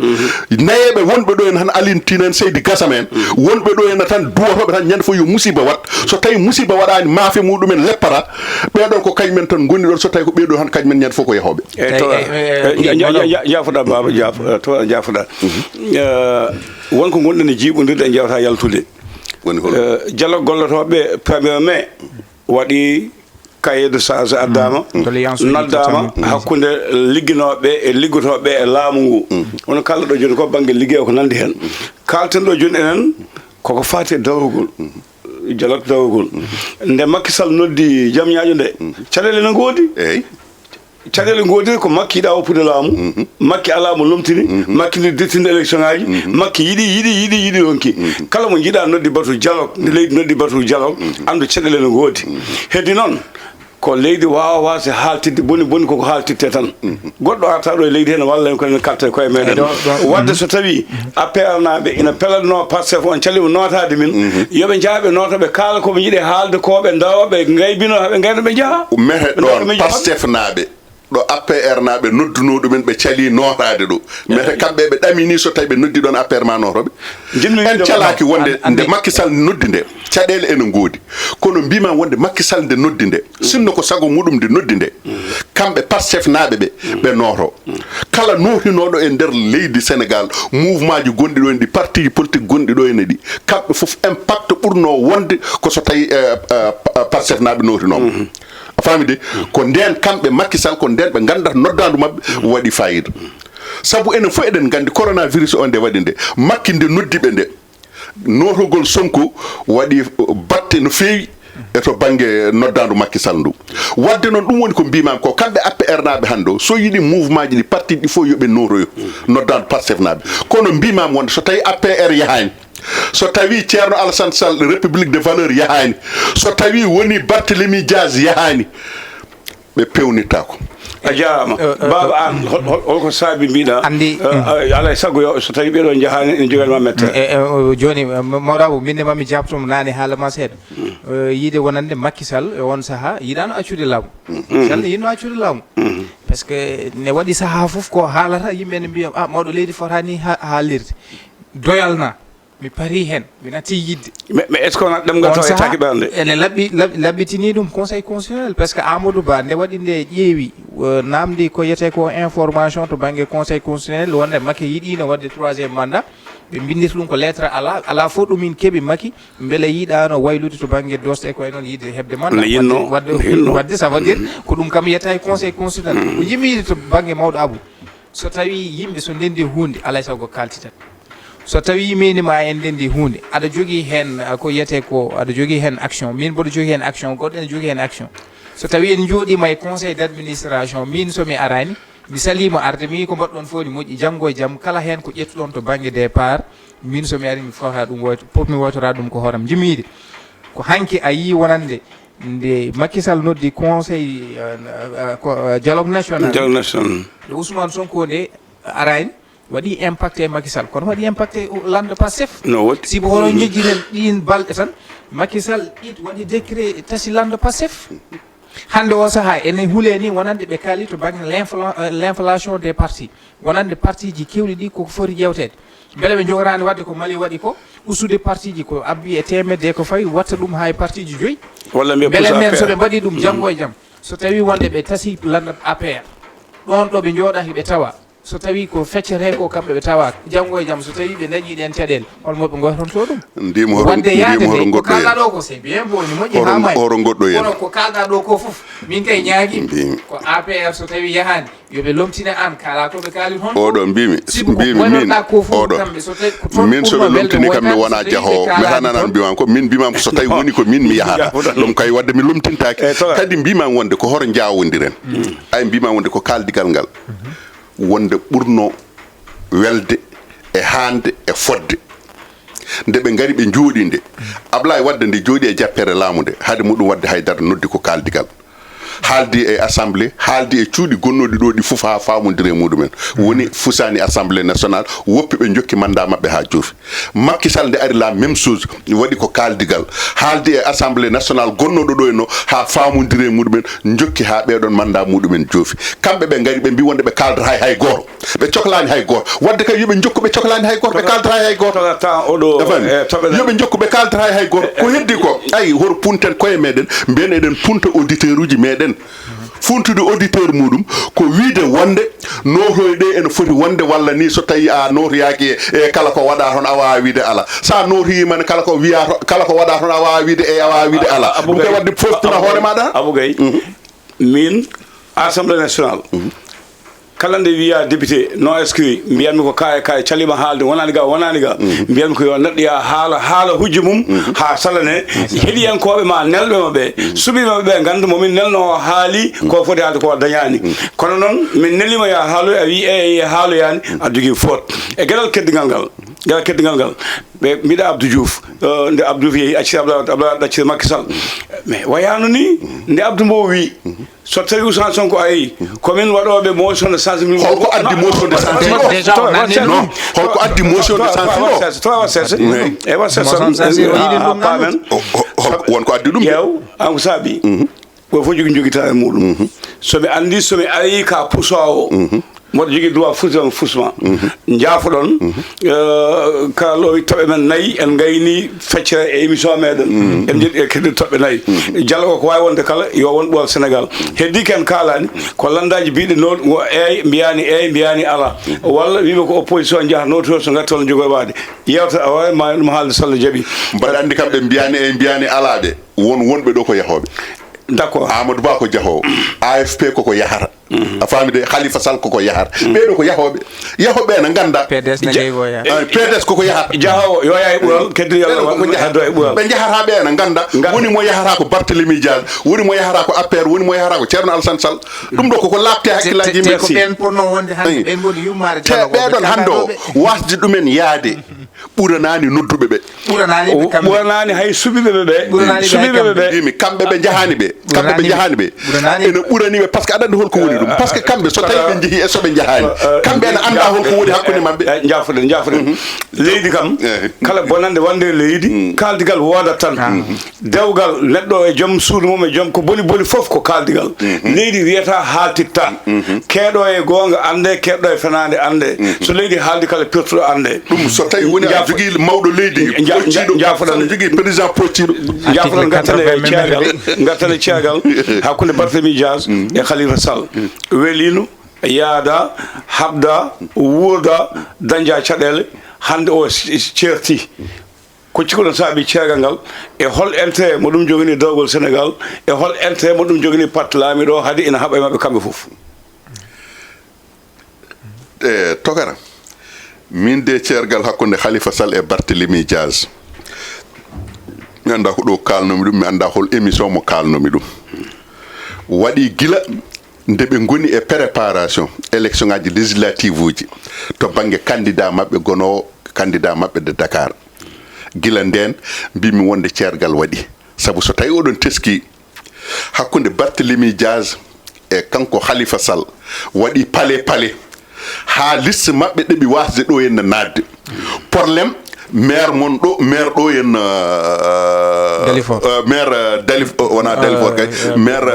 Speaker 2: nayeɓe wonɓe ɗo hen han Aline Tine en Seydi Gassama en wonɓe ɗo henna tan duwotoɓe tan ñande fof yo musiba wat so tawi musiba waɗani maafe muɗumen leppata ɓeɗon ko kañumen tan gonni ɗon so tawi ko ɓeɗo han kañumen ñande fof ko yahoɓe jafoɗa baba jafoɗa wonko gonɗen e jiiɓodirde e jewta yaltude woni hol dialogue gollotoɓe 1er mai waɗi cahier de charge addama noddama hakkude ligginoɓe e liggotoɓe e laamu ngu wono kalɗo ɗo joni ko banggue liggey ko nandi hen kalten ɗo joni enen koko fati e dawrugol dialogue dawrugol nde Macky Sall noddi jaam ñaaƴo nde caɗele ne goodi caɗele goodi ko Macky yiɗa woppude laamu Macky ala mo lomtini Macky ndi dettinde élection ngaji Macky yiɗi yonki kala mo jiiɗa noddi batu dialogue nde leydi noddi batu dialogue andu caɗele ne goodi heddi noon ko leydi wawa wase haaltidde boni koko haaltitte tan goɗɗo arta ɗo e leydi hen walla en kono kalte koye meɗen wadde so tawi APR naɓe ina pelanno Pastef on calima notade min yoɓe jaaɓe notoɓe kaala koɓe jiiɗe haalde koɓe dawaɓe gaybino haɓe gayno ɓe jaaha mehe ɗon Pastef naɓe ɗo APR naɓe nodduno ɗumen ɓe cali notade ɗo mete kamɓe ɓe ɗamini so tawi ɓe noddi ɗon APR ma notoɓe en calaki wonde nde Macky Sall noddi nde caɗele ene goodi kono mbima wonde Macky Sall nde noddi nde sinno ko sago muɗum nde noddi nde kamɓe Pastef naɓe ɓe noto kala notinoɗo e nder leydi Sénégal mouvement ji gonɗi ɗo en ɗi parti ji politique gonɗi ɗo ene ɗi kamɓe foof impact ɓurno wonde ko so tawi Pastef naɓe notinomo a famide ko nden kamɓe Macky Sall ko nden ɓe gandata noddandu mabɓe waɗi fayida saabu enen fof eɗen gandi coronavirus o nde waɗi nde Macky nde noddiɓe nde notogol Sonko waɗi batte no feewi e to banggue noddandu Macky Sall ndu wadde noon ɗum woni ko mbimami ko kamɓe APR naɓe hande o so yiiɗi mouvement ji ɗi parti ɗi fof yooɓe notoyo noddandu Pastef naɓe kono mbimami wonde so tawi APR yahani so tawi Ceerno Alassane Sall république de valeur yahani so tawi woni Barthélémy Dias yahani ɓe pewnitako
Speaker 1: a jarama baba an holko saabi mbiɗa
Speaker 3: andi
Speaker 1: alay sago yo so tawi ɓeɗo jahani ene joganma metta
Speaker 3: joni mawɗabo minne mami jabtomo nane haalama seeɗa yiide wonande Macky Sall e on saaha yiɗano accude laamu Sall yinno accude laamu par ce que ne waɗi saaha foof ko haalata yimɓe ne mbiya mawɗo leydi fotani haalirde doyalna mi pari hen mi natti yidde
Speaker 1: mais est ce que on ɗemgal taw e taki ɓerde
Speaker 3: ene laɓɓitini ɗum conseil constitutionnel par ce que Amadou Ba nde waɗi nde ƴeewi namdi ko yiyete ko information to banggue conseil constitutionnel wonde Macky yiɗino wadde 3e mandat ɓe bindita ɗum ko lettre ala fof ɗumin keeɓi Macky beele yiiɗano waylude to banggue doste ko e noon yidde hebde mandat wadde ça veut dire ko ɗum kam yiyata e conseil constitutionnel ko yimmi yiide to banggue mawɗo Abou so tawi yimɓe so ndendi hunde alay sago kaltitat so tawi minima en ndendi hunde aɗa jogui hen ko yiyete ko aɗa jogui hen action min mboɗo jogui hen action goɗɗo ene jogui hen action so tawi en jooɗima e conseil d' administration min somi arani mi salima arde mi ko mbaɗɗon fof ni moƴƴi janggo e jaam kala hen ko ƴettuɗon to banggue départ min somi ari mi fota ɗum woyto pop mi woytora ɗum ko hooram jimiide ko hanki a yi wonande nde Macky Sall noddi conseil dialogue national nde Ousmane Sonko nde arani waɗi impacté Macky Sall kono waɗi impacté lande Pastef sibo hono jejjiren ɗin balɗe tan Macky Sall waɗi décret tasi lande Pastef hande o saaha ene huule ni wonande ɓe kaali to banggue l'inflation des partis wonande parti ji kewɗi ɗi koko foti ƴewtede beele ɓe jogorani wadde ko Mali waɗi ko ustude parti ji ko abbi e temedde ko fawi watta ɗum ha e parti ji joyyi beele men soɓe mbaɗi ɗum janggo e jaam so tawi wonde ɓe tasi lande APR ɗon ɗo ɓe jooɗaki ɓe tawa so tawi ko feccete ko kamɓe ɓe tawa janggo e jaam so tawi ɓe dañi ɗen caɗele holmo ɓe goytonto ɗum wonde yaade nde ko kalɗa ɗo ko c'est bien beau ni moƴƴi ha may kono ko kalɗa ɗo ko foof min kay ñaagui ko APR so tawi yahani yoɓe lomtina an kala koɓe kaali toon
Speaker 2: oɗo mbimi min oɗo min soɓe lomtini kam mi wona jahowo mi hananan mbimam ko min mbimam so tawi woni ko min mi yahata ɗum kay wadde mi lomtintaki kadi mbimam wonde ko hoto jawodiren ay mbimam wonde ko kaldigal ngal wonde ɓurno welde e hande e fodde nde ɓe ngari ɓe jooɗi nde Ablaye Wade nde jooɗi e jappere laamu nde haade muɗum wadde haydara noddi ko kaldigal haaldi e assemblée haaldi e cuuɗi gonnoɗi ɗo ɗi fof ha famodiri e muɗumen woni fusani assemblée nationale woppi ɓe jokki mandat mabɓe ha joofi Macky Sall nde ari la même chose waɗi ko kaldigal haaldi e assemblée nationale gonnoɗo ɗo no ha famodiri e muɗumen jokki ha ɓeɗon mandat muɗumen joofi kamɓe ɓe ngari ɓe mbi wonde ɓe kaldata hay goto ɓe cohlani hay goto wadde kay yoɓe jokku ɓe cohlani hay goto ɓe kaldata hay goto yoɓe jokku ɓe kaldata hay goto ko heddi ko ayi hoto punten koye meɗen mbiyen eɗen punta auditeur uji meɗen funtude auditeur muɗum ko wiide wonde notoye ɗe ene foti wonde walla ni so tawi a notoyaki e kala ko waɗa toon a wawa wiide ala sa notoyimane kala ko wiya kala ko waɗa toon a wawa wiide a wawa wiide ala ɗum kay wadde foftina hoore maɗa Abougay
Speaker 1: min assemblée nationale kala nde wiya député non inscrit mbiyanmi ko kaye calima haalde wonani ga mbiyanmi ko yo neɗɗo ya haala hujju mum ha salane heeɗiyankoɓe ma nelɓema ɓe suɓiɓema ɓe ganda momin nelno o haali ko foti haalde ko dañani kono noon min nelima ya haaloy a wi e haaloyani a jogui faute e gueɗal keddigal ngal ɓe mbiɗa Abdou Diouf nde Abdou Diouf yeehi accide Abdoulaye ɗaccide Macky Sall mais wayano ni nde Abdou Mbow wi so tawi Ousmane Sonko ayi komin waɗoɓe motion de sensibilisation
Speaker 2: holko addi motion de sensibilisation non holko addi motion de sensibilisation
Speaker 1: e wa pamen
Speaker 2: wonko addi ɗum
Speaker 1: ƴeew an ko saabi ko fof jogui joguita e muɗum somi andi somi ari ka pusowo mboɗo jogui droit fusma jaafoɗon kala lowi toɓe men nayyi en gayni feccere e émission meɗen en jiɗi e keddi toɓɓe nayyi dialogue ko wawi wonde kala yo won ɓool Sénégal heddi ken kalani ko landaji mbiɗe mbiyani ala walla wiɓe ko opposition jaaha noto so gatti walla jogoy wade yewta awa ma ɗum haalde so Allah jaaɓi
Speaker 2: mbaɗa andi kam ɓe mbiyani ala de wonɓe ɗo ko yahoɓe
Speaker 1: d'accord
Speaker 2: Amadou Ba ko jahowo AFP koko yahata a faami de Khalifa Sall koko yahata ɓeɗo ko yahoɓe ne ganda PDS koko yahata
Speaker 1: jahowo yo yaha e ɓuural keddi
Speaker 2: ɓe jahata ɓe ne ganda woni mo yahata ko Barthélémy Dias woni mo yahata ko APR woni mo yahata ko Thierno Alassane Sall ɗum ɗo koko labte hakkillaji yimɓe te ɓeɗon hande o wasde ɗumen yaade ɓuranani nodduɓe ɓe
Speaker 1: ɓuranani hay suɓiɓe ɓe
Speaker 2: imi kamɓe ɓe jahani ɓe ene ɓuraniɓe par ce que aɗa andi holko woni ɗum par ce que kamɓe so tawi ɓe jeehi e soɓe jahani kamɓe ene anda holko woni hakkude mabɓe
Speaker 1: jafoɗen leydi kam kala bonande wonde leydi kaldigal wodat tan dewgal neɗɗo e joom suudu mum e joom ko boni foof ko kaldigal leydi wiyata haltitta keeɗo e gonga ande keɗɗo e fenade ande so leydi haaldi kala pirtuɗo ande
Speaker 2: ɗum so tawi woni a jogui mawɗo leydi jafoɗan jogui président pocciɗo
Speaker 1: jafoɗan gattane ceegal hakkude Barthélémy Dias e Khalifa Sall welino yaada habda wuurda dañja caɗele hande o ceerti ko cikkuɗon saabi ceegal ngal e hol intérêt mo ɗum jogini dawgol Sénégal e hol intérêt mo ɗum jogini parti laamiɗo haade ina haɓa e maɓɓe kamɓe fof
Speaker 2: Togara min de ceergal hakkunde Khalifa Sall e Barthélémy Dias mi anda ko ɗo kalnomi ɗum mi anda hol émission mo kalnomi ɗum waɗi gila nde ɓe goni e préparation élection ngaji législative uji to banggue candidat mabɓe gonowo candidat mabɓe de Dakar gila nden mbimi wonde ceergal waɗi saabu so tawi oɗon teski hakkunde Barthélémy Dias e kanko Khalifa Sall waɗi pale ha liste mabɓe ɗeɓi wasde ɗo henna nadde probléme maire mon ɗo maire ɗo henna maire Dalifort wona Dalifort kay maire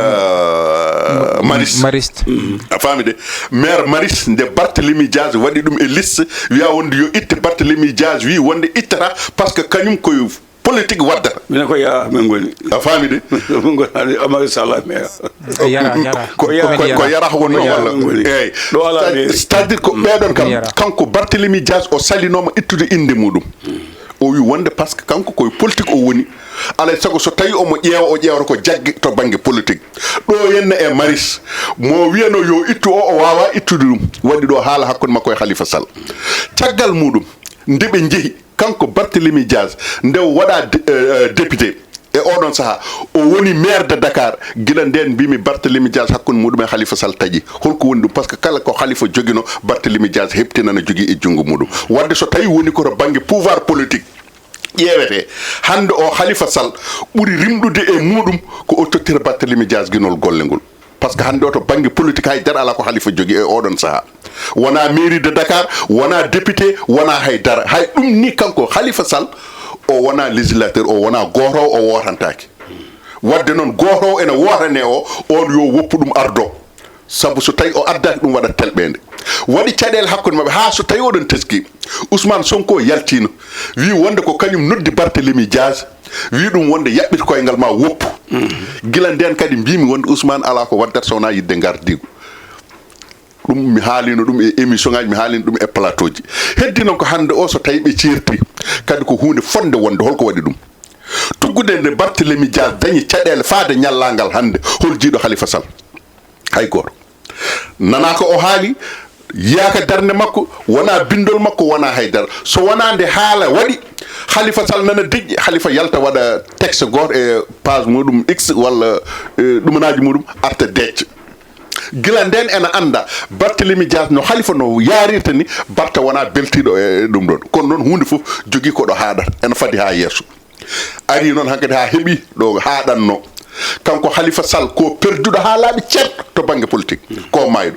Speaker 2: Mariste a faami de maire Mariste nde Barthélémy Dias waɗi ɗum e liste wiya wonde yo itte Barthélémy Dias wi wonde ittata par ce que kañum koye politique waddata
Speaker 1: minen ko ya min goni
Speaker 2: a faami de
Speaker 1: min gonani Amadou Sall
Speaker 2: ko yara wonno walla eyyi c'est à dire ko ɓeɗon kam kanko Barthélémy Dias o salinoma ittude inde muɗum o wi wonde par ce que kanko koye politique o woni alay saago so tawi omo ƴeewa o ƴeewata ko jaggue to banggue politique ɗo henna e Maris mo wiyano yo ittu o wawa ittude ɗum waɗi ɗo haala hakkude makko e Khalifa Sall caggal muɗum nde ɓe jeehi kanko Barthélémy Dias nde waɗa député e oɗon saaha o woni maire de Dakar gila nden mbimi Barthélémy Dias hakkude muɗum e Khalifa Sall tagui holko woni ɗum par ce que kala ko Khalifa joguino Barthélémy Dias heptinana jogui e junggo muɗum wadde so tawi woni koto banggue pouvoir politique ƴeewete hande o Khalifa Sall ɓuuri rimɗude e muɗum ko o tottira Barthélémy Dias guinol golle ngol par ce que hande o to banggue politique haydara ala ko Khalifa jogui e oɗon saaha wona mairie de Dakar wona député wona haydara hay ɗum ni kanko Khalifa Sall o wona législateur o wona gotowo o wotantaki wadde noon gotowo ene wotane o on yo woppu ɗum ardo saabu so tawi o addaki ɗum waɗat telɓede waɗi caɗele hakkude mabɓe ha so tawi oɗon teski Ousmane Sonko yaltino wi wonde ko kañum noddi Barthélémy Dias wi ɗum wonde yaɓɓita koyngal ma woppu gila nden kadi mbimi wonde Ousmane ala ko waddata sowona yidde gardigo ɗum mi haalino ɗum e émission ngaji mi haalino ɗum e plateau ji heddi noon ko hande o so tawi ɓe certi kadi ko hunde fonde wonde holko waɗi ɗum tuggude nde Barthélémy Dias dañi caɗele faade ñallangal hande hol jiiɗo Khalifa Sall hay goto nana ko o haali yiyaka darde makko wona bindol makko wona haydara so wona nde haala waɗi Khalifa Sall nana deƴƴi Khalifa yalta waɗa texte goto e page muɗum x walla ɗumanaji muɗum arta decce gila nden ene anda Barthélémy Dias no Khalifa no yarirta ni Barta wona beltiɗo e ɗum ɗon kono noon hunde foof jogui koɗo haɗata ene fadi ha yesso ari noon hankkadi ha heeɓi ɗo haɗanno kanko Khalifa Sall ko perduɗo ha laaɓi ceet to banggue politique ko mayɗo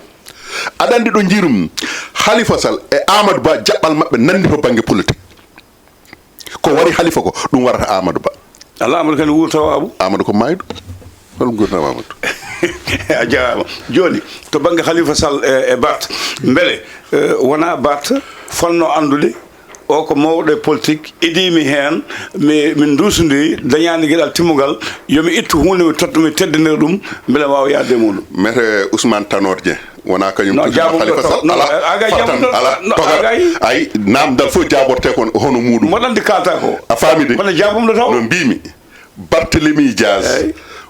Speaker 2: aɗa andi ɗo jiirum Khalifa Sall e Amadou Ba jaɓɓal mabɓe nandi to banggue politique ko wari Khalifa ko ɗum warata Amadou Ba
Speaker 1: ala Amadou kane wurtawa Abou
Speaker 2: Amadou ko mayɗo holum gurdam Amadou
Speaker 1: a jarama joni to banggue Khalifa Sall e Bart beele wona Bart fonno andude o ko mawɗo e politique idimi hen min dusodiri dañani gueɗal timmugal yomi ittu hunde mi totta mi teddinira ɗum beele wawa yaade muɗum
Speaker 2: mete Ousmane Tanor Dieng wona kañum Khalifa Sall ay namdal fof jaborte kon hono muɗum
Speaker 1: moɗandi kalta ko
Speaker 2: a faami de
Speaker 1: wona jabumɗo taw
Speaker 2: no mbimi Barthélémy Dias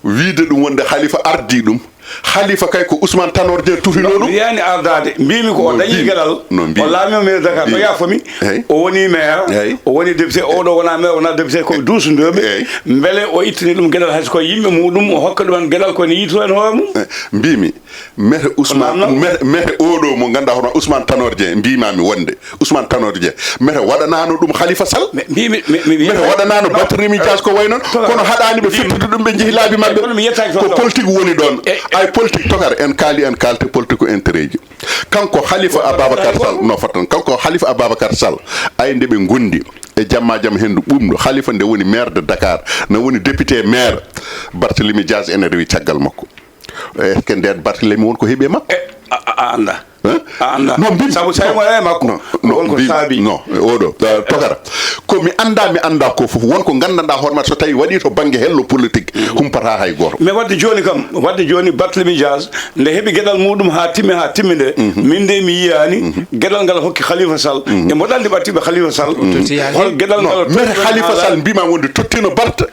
Speaker 2: wiide ɗum wonde Khalifa ardi ɗum khalifa kay ko Ousmane Tanor Dieng tufinoɗum
Speaker 1: yani ardade mbimi ko o dañi gueɗal o laami maire Dakar to yafomi o woni maire o woni député oɗo wona maire wona député koye duusodeɓe beele o ittani ɗum gueɗal hayso koye yimɓe muɗum o hokka ɗumen gueɗal kone yiito hen hoore mum
Speaker 2: mbimi maire Ousmane maire oɗo mo ganduɗa hono Ousmane Tanor Dieng mbimami wonde Ousmane Tanor Dieng maire waɗanano ɗum Khalifa Sall maire waɗanano Barthélémy Dias ko way noon kono haɗani ɓe fittude ɗum ɓe jeehi laabi mabɓe ko politique woni ɗon ay politique tokar en kaali en kalte politique ko intérêt ji kanko Khalifa Ababacar Sall no fatan kanko Khalifa Ababacar Sall ay nde ɓe gondi e jamma jam hendu ɓumɗo Khalifa nde woni maire de Dakar ne woni député maire Barthélémy Dias ene rewi caggal makko est ce que nden Barthélémy won ko heeɓe makko
Speaker 1: a anda
Speaker 2: non
Speaker 1: sabu tawi mo e makko wonko saabi
Speaker 2: non oɗo togara komi anda ko fof wonko gandanɗa hoorema so tawi waɗi to banggue hello politique humpata hay goto
Speaker 1: mais wadde joni Barthélémy Dias nde heeɓi gueɗal muɗum ha timmi nde min de mi yiyani gueɗal ngal hokki Khalifa Sall e mboɗo andi ɓattiɓe Khalifa Sall hol gueɗal ngal
Speaker 2: mais Khalifa Sall mbima wonde tottino Barta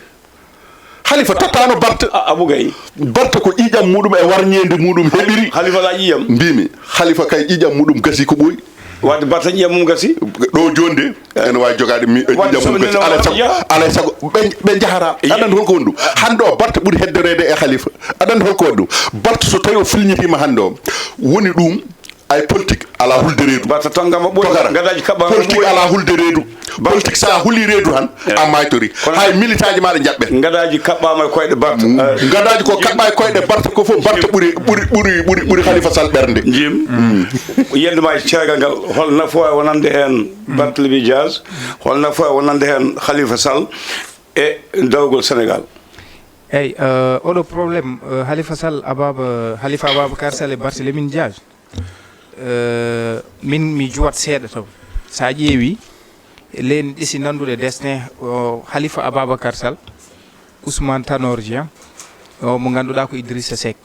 Speaker 2: Khalifa tottano Barta
Speaker 1: Abou Gaye
Speaker 2: Barta ko ƴiƴam muɗum e warñede muɗum heɓiri
Speaker 1: Khalifa la ƴiƴam
Speaker 2: mbimi Khalifa kay ƴiƴam muɗum gasi ko ɓooyi
Speaker 1: wadde Barta ƴiƴam mum gasi
Speaker 2: ɗo jonde ene wawi jogade ƴiƴam mum gasi alay saago ɓe jahata aɗandi holko woni ɗum hande o Barta ɓuuri hedderede e Khalifa aɗandi holko woni ɗum Barta so tawi o filñitima hande o woni ɗum ay politique ala hulde reedu
Speaker 1: Barta tongama ɓoy gadaji kaɓɓa
Speaker 2: politique ala hulde reedu politique sa huli reedu han a maytori hay militaji maɗa jaɓɓen
Speaker 1: gadaji kaɓɓama e koyɗe Barta
Speaker 2: gadaji ko kaɓɓa e koyɗe Barta ko fof Barta ɓuuri Khalifa Sall ɓernde
Speaker 1: jim yendema e ceegal ngal hol nafo e wonande hen Barthélémy Dias hol nafo e wonande hen Khalifa Sall e dawgol Sénégal
Speaker 3: eyyi oɗo probléme Khalifa Ababacar Sall e Barthélémy Dias min mi juwat seeɗa taw sa ƴeewi leydi ɗisi nandude destin Khalifa Ababacar Sall Ousmane Tanor Dieng mo ganduɗa ko Idrissa Seck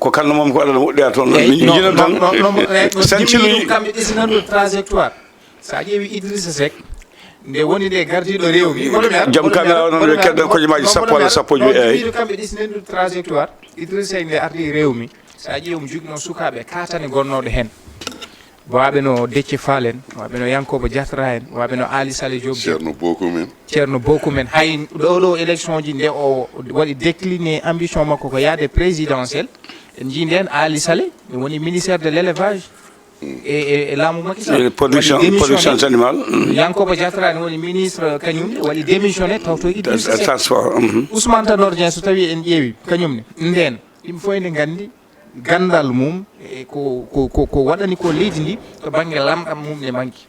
Speaker 1: ko kalno mom ko aɗa woɗɗoya toon min jina tan
Speaker 3: sancilui kamɓe ɗisi nandude trajectoire sa ƴeewi Idrissa Seck nde woni nde gardiɗo rewmi
Speaker 1: jaam kamɓe onon kedden kojemaji sappo walla sappo joyi eyyi
Speaker 3: kamɓe ɗisi nandude trajectoire Idrissa Seck nde ardi rewmi sa ƴeewi mo jogui noon sukaɓe katane gonnoɗo hen waɓe no Déthié Fall en waɓe no Yankoba Diattara en waɓe no Ali Saleh Diop ceerno Bokum en hay ɗo élection ji nde o waɗi décliné ambition makko ko yaade présidentiel en jii nden Ali Saleh mi woni ministère de l' élevage e laamu Macky Sall
Speaker 1: production animal
Speaker 3: Yankoba Diattara ne woni ministre kañumne waɗi démissionné taw to Idrissa Seck
Speaker 1: transport
Speaker 3: Ousmane Tanor Dieng so tawi en ƴeewi kañumne nden yimɓe fof ene gandi gandal mum e ko waɗani ko leydi ndi to banggue lamɗam mum ne manki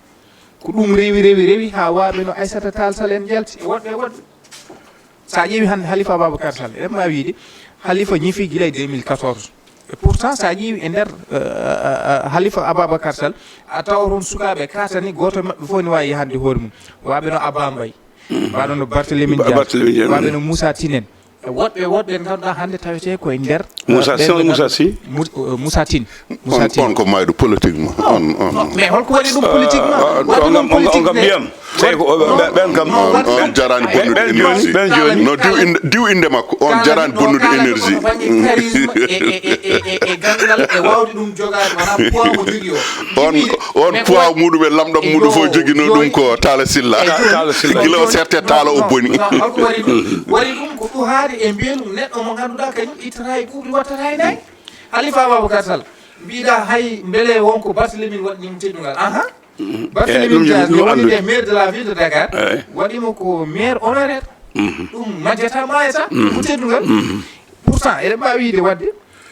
Speaker 3: ko ɗum rewi ha waɓe no Aissata Tall Sall en jalti e woɗɓe sa ƴeewi hande Khalifa Ababacar Sall eɗen mbawi wiide Khalifa ñifi guila e 2014 et pourtant sa ƴeewi e nder Khalifa Ababacar Sall a tawa toon sukaɓe katani goto mabɓe fof ne wawi yahande hoore mum waɓe no Abba Mbaye waɗo no Barthélémy Dias waɓe no Moussa Tine en woɗɓe ganduɗa hande tawete koye nder Moussa Tine
Speaker 2: on ko mayɗo politique ma
Speaker 3: mais holko waɗi ɗum politique ma waɗi ɗum politique
Speaker 1: on ɓiyam tawi ko ɓen kam
Speaker 2: on jarani bonnude énergie
Speaker 1: ɓen joni
Speaker 2: no diw inde makko on jarani bonnude énergie
Speaker 3: charisme e gandal e wawde ɗum jogade wona poids mo jogui o
Speaker 2: on poids muɗum e lamɗam muɗum fof joguino ɗum ko Talla Sylla guila o serte Talla o boni
Speaker 3: holko waɗi ɗum waɗi ɗum ko ɗum haade e mbiyelum neɗɗo mo ganduɗa kañum ittata e ɓuuɓi wattata e nayi Khalifa Ababacar Sall mbiɗa hay beele wonko Barthélémy waɗinimo teddungal Barthélémy Dias mi woni nde maire de la ville de Dakar waɗimo ko maire honoraire ɗum majjata mayata mo teddungal pourtant eɗen mbawi wiide wadde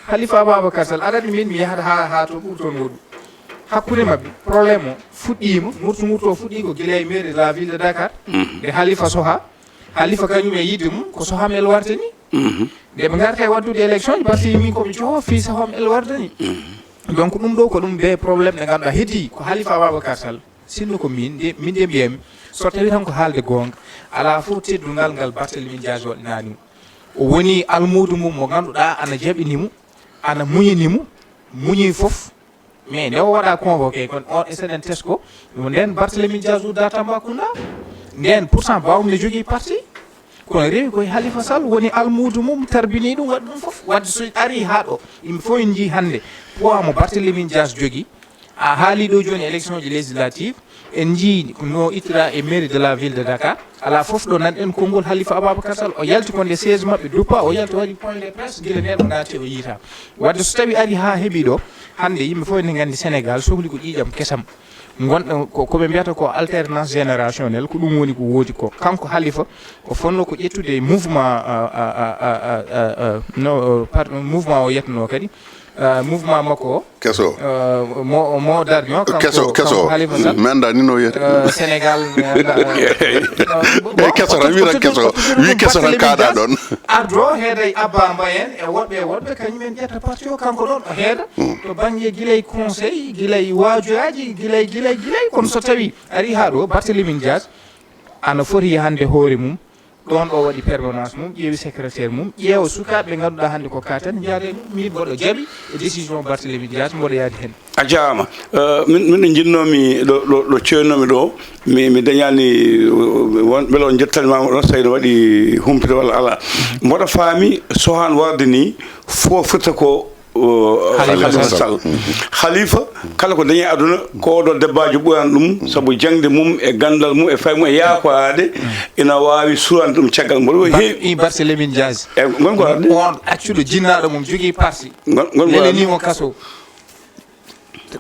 Speaker 3: Khalifa Ababacar Sall aɗani min mi yahata ha to ɓuurton woɗɗum hakkude mabɓe probléme o fuɗɗima murto fuɗɗi ko guila e maire de la ville de Dakar nde Khalifa soha Khalifa kañum e yidde mum ko soham el wartani nde ɓe garta e waddude élection ji par ce que min komi coho fi soham el wardani donc ɗum ɗo ko ɗum des probléme ɗe ganduɗa heddi ko Khalifa Ababacar Sall sinno ko min de mbiyami so tawi tan ko haalde gonga ala fof teddungal ngal Barthélémy Dias waɗinani o woni almudu mum mo ganduɗa ana jaɓinimo ana muñinimo muñi foof mais nde o waɗa convoqué kon on seɗen tesko nden Barthélémy Dias udda Tambacounda nden pourtant bawmi ne jogui parti kono rewi koye Halifa Sall woni almudu mum tarbini ɗum waɗi ɗum fof wadde so ari ha ɗo yimɓe fof en jii hannde poids mo Barthélémy Dias jogui a haali ɗo joni élection ji législative en jii no ittira e mairie de la ville de Dakar ala fof ɗo nanɗen konngol Halifa Ababacar Sall o yalti konde 16 maɓɓe duppa o yalti waɗi point de presse guila nden o naati o yiita wadde so tawi ari ha heeɓi ɗo hannde yimɓe fof ene nganndi Sénégal sohli ko ƴiiƴam kesam gonɗo koɓe mbiyata ko alternance générationnel ko ɗum woni ko woodi ko kanko Halifa o fonno ko ƴettude mouvement mouvement o yetno kadi mouvement makko
Speaker 2: keso
Speaker 3: mo darño
Speaker 2: keso
Speaker 3: Halifa Sall
Speaker 2: mi anda ni no wiyete
Speaker 3: Sénégal
Speaker 2: keso tan wiira keso wi keso tan kaɗa ɗon
Speaker 3: ardo heeday Abba Mbayen e woɗɓe kañumen ƴetta parti o kanko ɗon o heeda to banggue guilay conseil guilay waajoyaji guilay kono so tawi ari ha ɗo Barthélémy Dias ana foti yahande hoore mum ɗon ɗo waɗi permanence mum ƴeewi secrétaire mum ƴeewa sukaɓe ɓe ngannduɗa hannde ko katen jaade ɗum mi mboɗo jaaɓi e décision Barthélémy Dias mboɗo yaade hen
Speaker 1: a jarama min ɗo jinnomi ɗo ceernomi ɗo mi dañani beele on jettanimama ɗon so no waɗi humpito walla ala mboɗo faami sohan warde ni fof firta ko Halifa Sall Halifa kala ko dañi aduna ko oɗo debbajo ɓoyan ɗum saabu jangde mum e gandal mum e fay mum e yakoade ina wawi surande ɗum caggal mboɗo heewi
Speaker 3: Barthélémy Dias
Speaker 1: e gon ko arde
Speaker 3: on accuɗo jinnaɗo mum jogui parti
Speaker 1: gon
Speaker 3: lelenimo kaso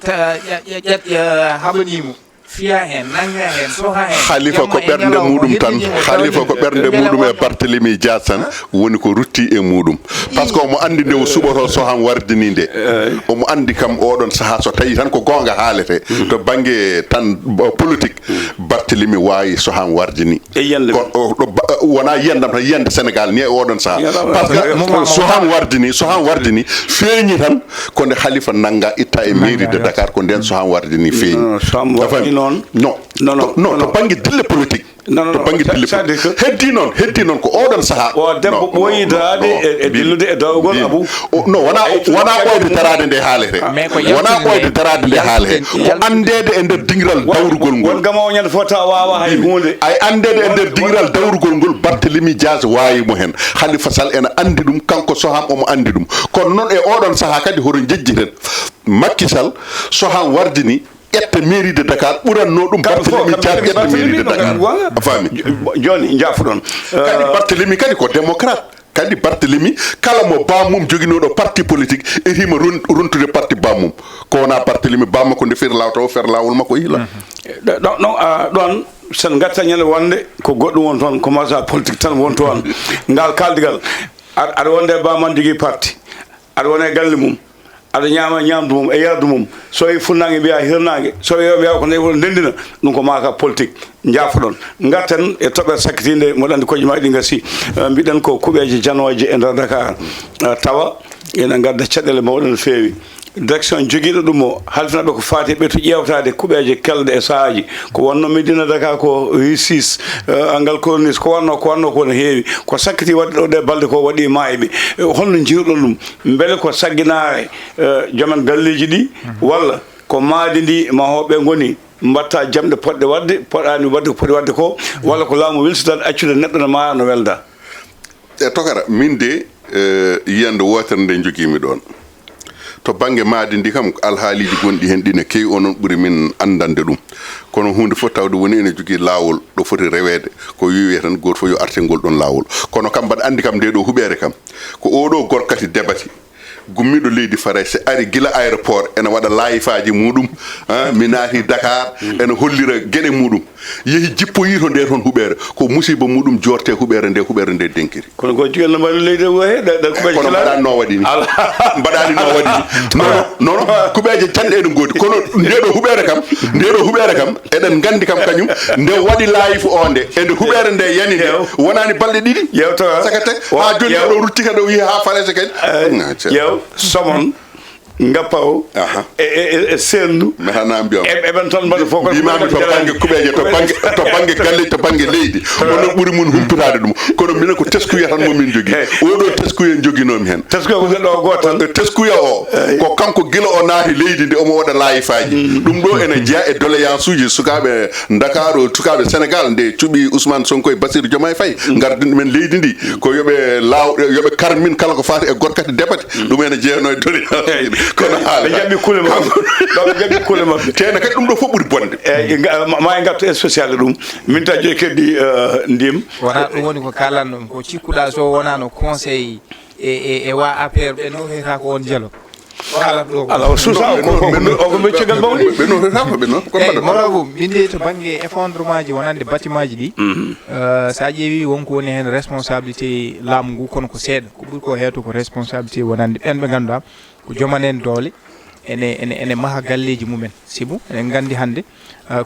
Speaker 3: haɓanimo fiya hen nanga hen soha hen
Speaker 2: Halifa ko ɓernde muɗum tan Halifa ko ɓernde muɗum e Barthélémy Dias tan woni ko rutti e muɗum par ce que omo andi nde o suɓoto sohan wardini nde omo andi kam oɗon saaha so tawi tan ko gonga haalete to banggue tan politique Barthélémy wawi sohan wardini wona yiyandam tan yiyande Sénégal ni e oɗon saaha par ce que sohan wardini feeñi tan ko nde Halifa nanga itta e mairie de Dakar ko nden sohan wardini feeñi non to banggue dille politique to banggue dille heddi noon ko oɗon saaha
Speaker 1: o debbo ɓoyidarade e dillude e dawgol abou
Speaker 2: non wona ɓoyde darade nde haalete wona ɓoyde darade nde haalete ko andede e nder dingiral dawrugol ngol
Speaker 1: won gama o ñande fota wawa hay hunde
Speaker 2: ay andede e nder dingiral dawrugol ngol Barthélémy Dias wayimo hen Halifa Sall ene andi ɗum kanko soham omo andi ɗum kono noon e oɗon saaha kadi hoto jejjiten Macky Sall sohan wardini ƴetta mairie de Dakar ɓuranno ɗum Barthélémy Dias ƴetta mairie de Dakar a faami
Speaker 1: joni jaafuɗon
Speaker 2: kadi Barthélémy kadi ko démocrate kadi Barthélémy kala mo bamum joguinoɗo parti politique etima runtude parti bamum ko wona Barthélémy bamma ko ndefiri lawta o fer lawol makko yila
Speaker 1: ɗon sen gatta ñande wonde ko goɗɗum won toon commence à politique tan won toon ngal kaldigal aɗa wonde bamman jogui parti aɗa wone galle mum aɗa ñama ñamdu mum e yardu mum so wi funnague mbiya hirnague so wi mbiya ko ndewo ndendina ɗum ko maka politique jaafoɗon gatten e toɓɓere sakkitinde moɗo andi koƴe ma ɗi gasi mbiɗen ko kuuɓeje janoje e nder Dakar tawa ene gadda caɗele mawɗe no feewi direction joguiɗo ɗum o halfinaɓe ko fati ɓe to ƴewtade kuuɓeje kelɗe e sahaji ko wonno Medina Dakar ko réussisse engal corniche ko wanno ko no heewi ko sakkiti waɗi ɗo ɗe balɗe ko waɗi maayiɓe holno jiruɗon ɗum beele ko sagguinare joomen galleji ɗi walla ko maadi ndi mahoɓe goni mbatta jamɗe poɗɗe wadde poɗani wadde ko poɗi wadde ko walla ko laamu welsitan accude neɗɗo no maaya no welda
Speaker 2: e tokara min de yiyande wotere nde joguimi ɗon to banggue maadi ndi kam alhaaliji gonɗi hen ɗine kewi onon ɓuuri min andande ɗum kono hunde fof tawde woni ene jogui lawol ɗo foti rewede ko wiwe tan goto fof yo arte ngol ɗon lawol kono kam mbaɗa andi kam nde ɗo huɓere kam ko oɗo gorkati debati gummiɗo leydi Faray so ari gila aéroport ene waɗa layifaji muɗum mi naati Dakar ene hollira gueɗe muɗum yeehi jippoyi to nde toon huɓere ko musiba muɗum jorte huɓere nde denkiri
Speaker 1: kono ko jigel no mbaɗi leydi
Speaker 2: kono mbaɗani no waɗini mbaɗani no waɗini non kuɓeje canɗe ene goodi kono ndeɗo huɓere kam eɗen gandi kam kañum nde waɗi layifu o nde ende huɓere nde yani nde wonani balɗe ɗiɗi sakate ha joni oɗo rutti kadi o wihi ha falese kadi
Speaker 1: yew somon ngappaw e sendu
Speaker 2: mi hana mbiam
Speaker 1: e ben ton mbaɗa fof
Speaker 2: imami to bange kuɓeje to bange galle to bange leydi onon ɓuuri mun humpitade ɗum kono minen ko teskuya tan momin jogui oɗo teskuya joguinomi hen
Speaker 1: teskuya ko ganduɗa o gotal
Speaker 2: teskuya o ko kanko guila o naati leydi ndi omo waɗa layifaji ɗum ɗo ene jeeya e doléance uji sukaɓe Dakar sukaɓe Sénégal nde cuuɓi Ousmane Sonko e Bassirou Diomaye Faye gardin ɗumen leydi ndi ko yoɓe karmin kala ko fati e gotkati debate ɗum ene jeeyano e doléance kono haala
Speaker 1: jaɓi kuule maɓɓe jaɓi kuule maɓɓe
Speaker 2: tene kadi ɗum ɗo fof ɓuuri bonde
Speaker 1: ma e gatto spécial ɗum min ta joyi keddi ndim
Speaker 3: wona ɗum woni ko kalan ɗum ko cikkuɗa so wonano conseil e wa APR ɓe noteta ko on jeelo
Speaker 1: alors susa o ko meccegal mawni
Speaker 2: ɓe noteta ko ɓe no
Speaker 3: eyyi morabo min de to banggue effondrement ji wonande bâtiment ji ɗi sa ƴeewi wonko woni hen responsabilité laamu ngu kono ko seeɗa ko ɓuuri ko heeto ko responsabilité wonande ɓen ɓe ganduɗa ko jomanen doole ene maha galleji mumen sibu enen gandi hande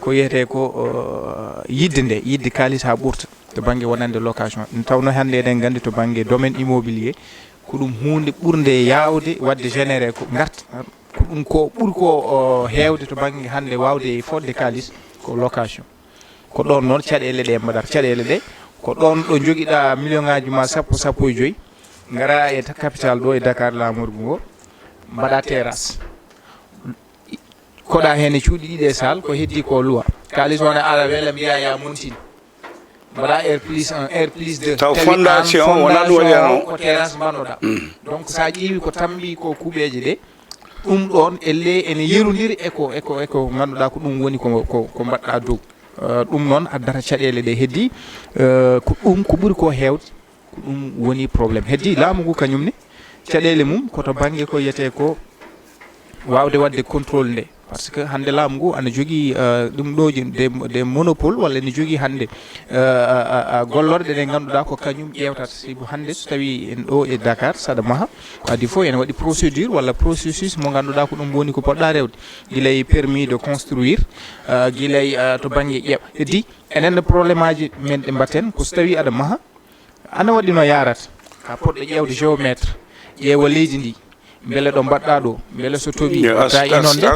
Speaker 3: ko yiyete ko yidde kalis ha ɓurta to banggue wonande location ɗum tawno hande eɗen gandi to banggue domaine immobilier ko ɗum hunde ɓurde yawde wadde généré ko garta ko ɗum ko ɓuuri ko hewde to banggue hande wawde fodde kalis ko location ko ɗon noon caɗele ɗe mbaɗata caɗele ɗe ko ɗon ɗo joguiɗa million ngaji ma sappo e joyyi gara e capital ɗo e Dakar Lamorgo ngo mbaɗa terrasse koɗa hen e cuuɗi ɗiɗi e sal ko heddi ko loi kalis wona ala wela mbiya ya montine mbaɗa R plus 1 R plus 2
Speaker 1: taw fondation wona ɗum waɗi
Speaker 3: ko terrasse mbannoɗa donc sa ƴeewi ko tambi ko kuuɓeje ɗe ɗum ɗon elle ene yerodiri eko ganduɗa ko ɗum woni ko mbaɗɗa dow ɗum noon addata caɗele ɗe heddi ko ɗum ko ɓuuri ko hewde ko ɗum woni probléme heddi laamu ngu kañumne caɗele mum koto banggue ko yiyete ko wawde wadde contrôle nde par ce que hande laamu ngu ana jogui ɗum ɗoji des monopole walla ne jogui hande gollorɗe ɗe ganduɗa ko kañum ƴewtata sibu hande so tawi en ɗo e Dakar saɗa maaha ko adi foof ene waɗi procédure walla processus mo ganduɗa ko ɗum woni ko poɗɗa rewde guilay permis de construire guilay to banggue ƴeeɓ heddi enen probléme aji men ɗe mbatten ko so tawi aɗa maaha ana waɗi no yarata ka poɗɗo ƴewde géométre ƴeewa leydi ndi beele ɗo mbaɗɗa ɗo beele so toɓi ta inonde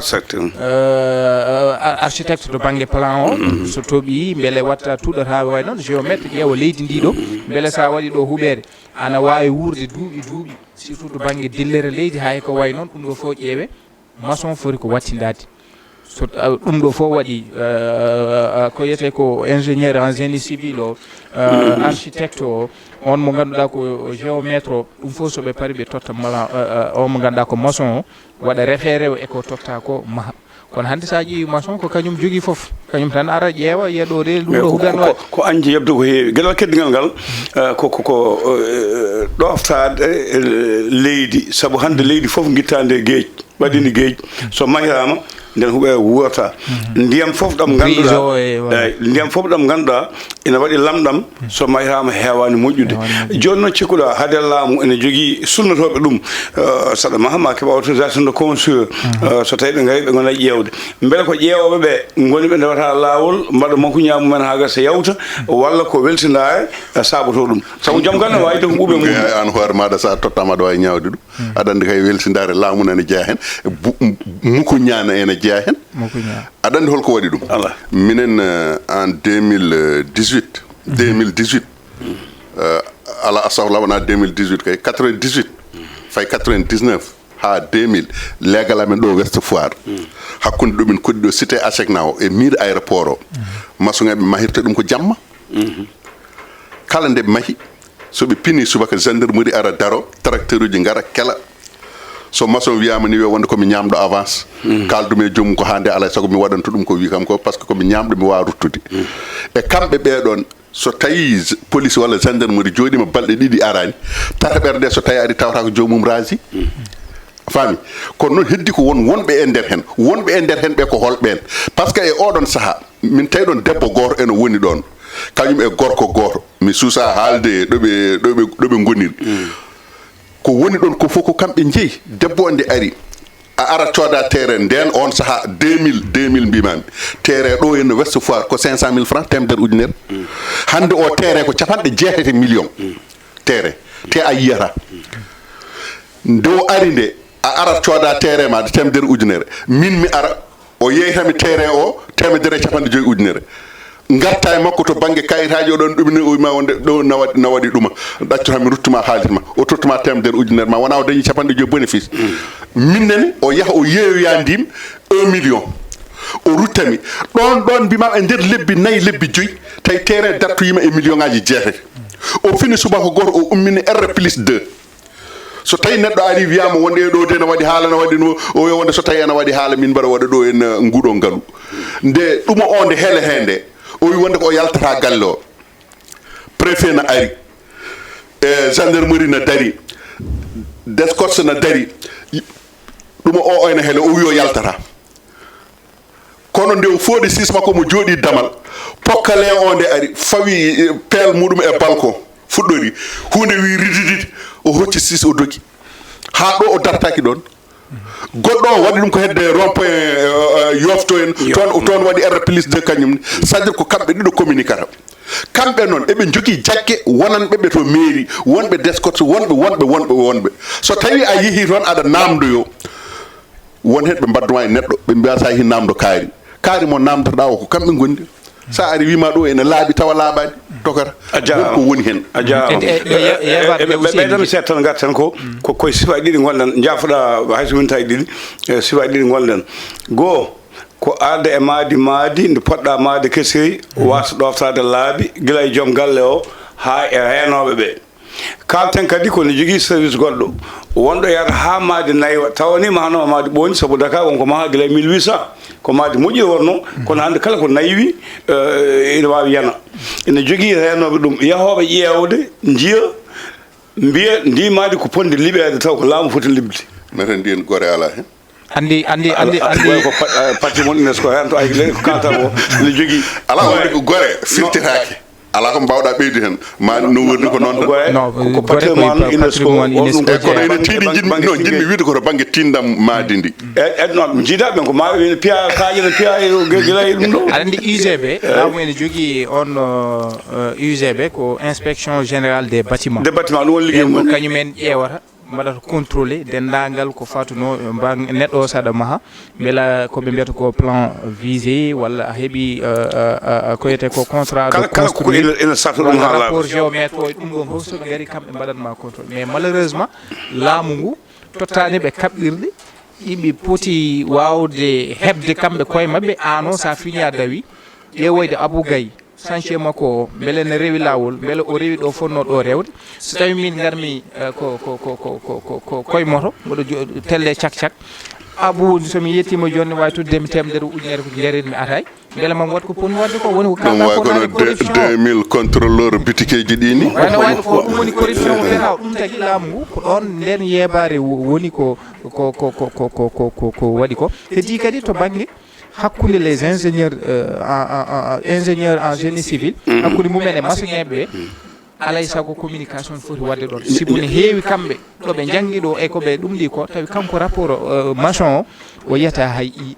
Speaker 3: architecte to banggue plan o so toɓi beele watta tuɗata way noon géométre ƴeewa leydi ndi ɗo beele sa waɗi ɗo huɓere ana wawi wurde duuɓi surtout to banggue dillere leydi hay ko way noon ɗum ɗo fof ƴeewe maçon foti ko wattindade so ɗum ɗo fof waɗi ko yiyete ko ingénieur en génie civil o architecte o on mo ganduɗa ko géométre o ɗum fof soɓe paari ɓe totta mala on mo ganduɗa ko maçon o waɗa référé o eko totta ko maaha kono hande sa ƴeewi maçon ko kañum jogui foof kañum tan ara ƴeewa yeɗo re ɗum ɗo huɓen waɗi
Speaker 1: ko anji yebde ko heewi gueɗal keddigal ngal ko ɗoftade leydi saabu hande leydi foof guittande gueej waɗini gueej so mahirama nden huɓe wuurata ndiyam fof ɗam ganduɗa ndiyam fof ɗam ganduɗa ina waɗi lamɗam so mahirama heewani moƴƴude joni noon cikkuɗa haade laamu ene jogui sunnotoɓe ɗum saɗa maha ma keeɓa autorisation de construire so tawi ɓe gari ɓe gona ƴewde beele ko ƴeewoɓe ɓe goni ɓe ndewata lawol mbaɗa makkuñamu mumen ha gasa yawta walla ko weltinare saboto ɗum saabu joom gal ne wawi de ko ɓuuɓe mum
Speaker 2: an hoore maɗa sa tottama aɗa wawi ñawde ɗum aɗa andi kay weltindare laamu nene jeeya hen mukuñana ene jeeya hen aɗa andi holko waɗi ɗum minen en 2018 ala astahfirullah wona 2018 kay 98 fay 99 ha 2000 legal amen ɗo West Foire hakkude ɗumen koddi ɗo cité ASECNA o e mire aéroport o maçon ɓe mahirta ɗum ko jamma kala nde mahi soɓe pini subaka gendarmerie ara daro tracteur uji gara kela so maçon wiyama ni wiya wonde komi ñamɗo avance kaldumi e joomum ko hande alay saago mi waɗanto ɗum ko wi kam ko par ce que komi ñamɗo mi wawa ruttude e kamɓe ɓeɗon so tawi police walla gendarmerie jooɗima balɗe ɗiɗi arani tata ɓerde so tawi ari tawata ko joomum raasi faami kono noon heddi ko wonɓe e nder hen wonɓe e nder hen ɓe ko holɓen par ce que e oɗon saaha min tawi ɗon debbo goto ene woni ɗon kañum e gorko goto mi suusa haalde ɗoɓe goniri ko woni ɗon ko fof ko kamɓe jeeyi debbo nde ari a ara cooda terrain nden on saaha 2000 mbimami terrain ɗo henno West Foire ko 500 000 francs temedere ujunere hande o terrain ko capanɗe 6 millions terrain te a yiyata nde o ari nde a ara cooda terrain ma de temedere ujunere min mi ara o yeytami terrain o temedere capanɗe joyi ujunere garta e makko to banggue kayitaji oɗon ɗumine uyma wonde ɗo na waɗi ɗuma ɗaccoto mi ruttuma haalis ma o tottuma temedere ujunere ma wona o dañi capanɗe joyi bénéfice minnene o yaha o yeeyoya ndim 1 million o ruttami ɗon mbimam e nder lebbi 4 lebbi 5 tawi terrain dartoyima e million ngaji 9 o fini subaka goto o ummini R+2 so tawi neɗɗo ari wiyama wonde ɗo de ne waɗi haala ne waɗi no o wonde so tawi ene waɗi haala min mbaɗa waɗa ɗo en nguuɗo ngaalu nde ɗuma o nde heele hende o wi wonde ko yaltata galle o préfet na ari e gendarmerie na dari descorse na dari ɗuma o ene heele o wi o yaltata kono nde o fooɗi sis makko mo jooɗi damal pokkale o nde ari fawi peel muɗum e balcon fuɗɗori hunde wi rididide o hocci sis o dogi ha ɗo o dartaki ɗon goɗɗo o waɗi ɗum ko hedde rond point yofto en toon waɗi R+2 kañum c'est à dire ko kamɓe ɗiɗo communiquata kamɓe noon eɓe jogui jaggue wonanɓe ɓe to mairie wonɓe descote wonɓe so tawi a yeehi toon aɗa namdoyo won hen ɓe mbadduma e neɗɗo ɓe mbiya sa yeehi namdo kaari mo namdotoɗa o ko kamɓe gondi sa ari wima ɗo ene laaɓi tawa laaɓani tokata ko woni hen
Speaker 1: a ɓeydami seet tan garten ko koye sifaji ɗiɗi gonɗen jaafoɗa hayso mintaji ɗiɗi sifaji ɗiɗi gonɗen goho ko arde e maadi nde poɗɗa maade kesiri wasa ɗoftade laabi guila e joom galle o ha e heenoɓe ɓe kalten kadi kone jogui service goɗɗo wonɗo yata ha maadi naywa tawanima hanoma maadi ɓooñi saabu Dakar wonko maha guila 1800 ko maadi moƴƴi wonno kono hande kala ko naywi ene wawi yana ene jogui renoɓe ɗum yahoɓe ƴeewde jiiya mbiya ndi maadi ko ponde liɓede taw ko laamu foti libde
Speaker 2: meten ndi en gore ala hen
Speaker 3: andi
Speaker 1: ko patrimoine UNESCO hen to ay ko kalta ko ene jogui
Speaker 2: ala wonde ko gore firtitake ala ko mbawɗa ɓeydi hen ma no worni ko noon
Speaker 1: ko patrimoine UNESCO
Speaker 2: kono ene tiiɗi jinmi wiide koto banggue tindam maadi ndi
Speaker 1: noon jiidaɓe ko ma ene piya kaaje ne piya guila e ɗum ɗo
Speaker 3: aɗa andi UGB laamu ene jogui on UGB ko inspection générale des bâtiments
Speaker 1: ɗum woni ligguey mum
Speaker 3: kañumen ƴeewata mbaɗata contrôlé dendagal ko fatuno neɗɗo saɗa maaha beela koɓe mbiyata ko plan visé walla a heeɓi ko wiyete ko contrat de construire rapport géométre o ɗum ɗon fof soɓe gari kamɓe mbaɗatma contrôle mais malheureusement laamu ngu tottani ɓe kaɓɓirɗe yimɓe poti wawde heɓde kamɓe koye mabɓe an o sa fini a dawi ƴeewoyde Abou Gaye chantier makko o beele ne rewi lawol beele o rewi ɗo fonno ɗo rewde so tawi min garmi koye moto mboɗo telle cak Abou somi yettima joni wawi tuddemi temedere ujunere ko jeereɗmi atay beele mam wat ko ponni wadde ko woni ko
Speaker 2: ɗum way kono 2000 contrôleur boutique ji ɗi ni
Speaker 3: wayno ko ɗum woni corruption fetaw ɗum tagui laamu ngu ko ɗon nden yeebare woni ko waɗi ko heddi kadi to banggue hakkude les ingénieurs en génie civil hakkude mumen e maçonnier ɓe alay sago communication foti wadde ɗon sibune heewi kamɓe ɗoɓe janggi ɗo e koɓe ɗum ɗi ko tawi kanko rapport maçon o yiyata hay i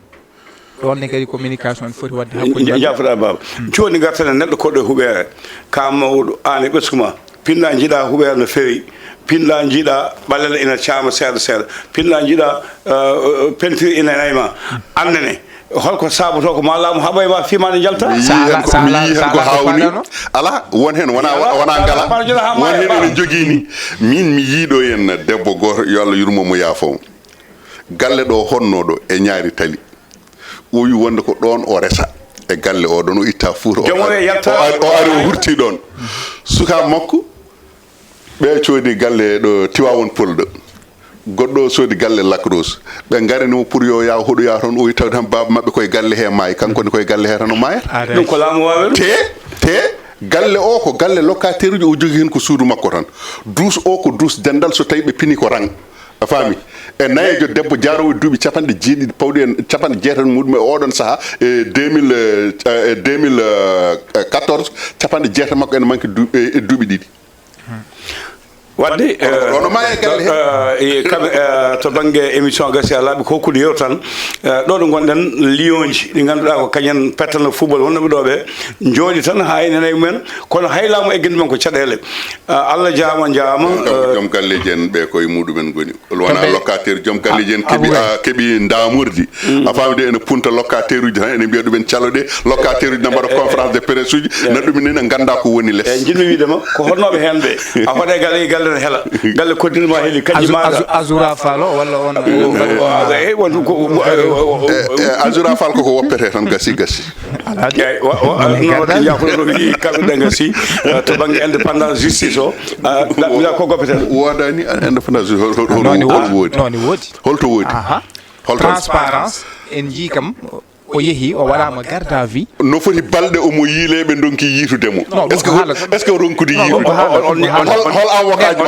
Speaker 3: ɗon ne kadi communication foti wadde hakkude
Speaker 1: jafoɗa baba joni gartane neɗɗo koɗo e huɓere ka mawɗo an e ɓeskuma pinɗa jiiɗa huɓere no fewi pinɗa jiiɗa ɓallere ina caama seeɗa pinɗa jiiɗa peinture ina nayma annene holko saboto ko ma laamu haɓoy ma fimade jalta
Speaker 2: mi yii hen ko hawni ala won hen wona ngala won hen ene jogui ni min mi yiiɗo hen debbo goto yo Allah yurmomo yaafo galle ɗo honnoɗo e ñaari tali o wi wonde ko ɗon o resa e galle oɗon o itta fuuta o ari o hurti ɗon suka makko ɓe coodi galle ɗo Tivaoune Peulh ɗo goɗɗo soodi galle Lac Rose ɓe garinimo pour yo ya hoɗoya toon o witta tan baba mabɓe koye galle he maayi kanko ne koye galle he tan o mayata
Speaker 1: ɗum ko laamu wawi
Speaker 2: te galle o ko galle locataire uji o jogui hen ko suudu makko tan douce o ko douce dendal so tawi ɓe pini ko rang a faami e nayejo debbo jarowo duuɓi capanɗe jeeɗiɗi pawɗi en capanɗe jeetati muɗum e oɗon saaha e 2014 capanɗe jeetati makko ene manque e duuɓi ɗiɗi
Speaker 1: wadde to banggue émission gasi a laaɓi kokkude yew tan ɗo ɗo gonɗen lionji ɗi ganduɗa ko kañen pettanno football wonnoɓe ɗo ɓe jooɗi tan ha enen mumen kono haylama egginde men ko caɗele Allah jaama
Speaker 2: joom galleji en ɓe koye muɗumen goni wona locataire joom galleji en keeɓi damordi a famide ene punta locataire uji tan ene mbiya ɗumen caloɗe locataire uji ne mbaɗa conférence de presse uji nan ɗumen ene ganda ko woni less
Speaker 1: eyyi jinmi widema ko honnoɓe hen ɓe a hoɗe galle ne heela galle koddinema heeli kanji maɗa
Speaker 3: Azura Fall walla on
Speaker 2: Azura Fall koko woppete tan gasi
Speaker 1: noɗe jafuɗo ɗo wi kamɓe ɗe gasi to banggue indépendance justice o ɗaɓɓila ko goppeten
Speaker 2: wodani indépendance justice holto woodi
Speaker 3: transparence en jii kam o yeehi o waɗama garde à vue
Speaker 2: no foti balɗe omo yiileɓe donki yiitudemo est ce que ronkude yiitude hol avocat ji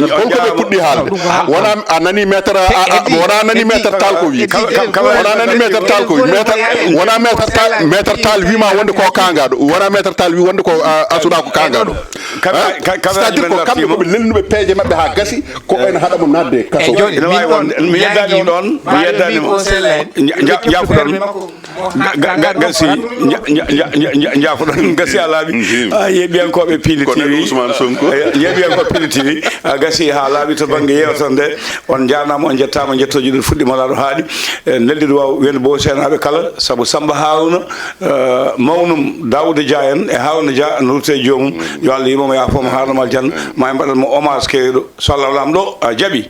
Speaker 2: holko ɓe puɗɗi haalde wona a nani maître wona nani maître tal ko wi wona nani maître tal ko wi wona maître tal wima wonde ko kangaɗo wona maître tal wi wonde ko asuɗa ko kangaɗo c'est à dire ko kamɓe koɓe lelnuɓe peeje mabɓe ha gasi ko ene haɗamo nadde kaso
Speaker 1: mi yeddani ɗon mi yeddani gasi jaafuɗon gasi a laaɓi yeeɓiyankoɓe Pili TV yeeɓiyankoɓe Pili TV gasi ha laaɓi to banggue yewtere nde on jarnama on jettama jettoji ɗum fuɗɗima laɗo haaɗi nelliɗo waw wende bo senaɓe kala saabu Samba Haruna mawnum Daouda Dia en e Haruna Dia no rutte jomum yo Allah yimomo yafoma harnamal janna ma en mbaɗanmo hommage kewɗo so Allah lamɗo jaaɓi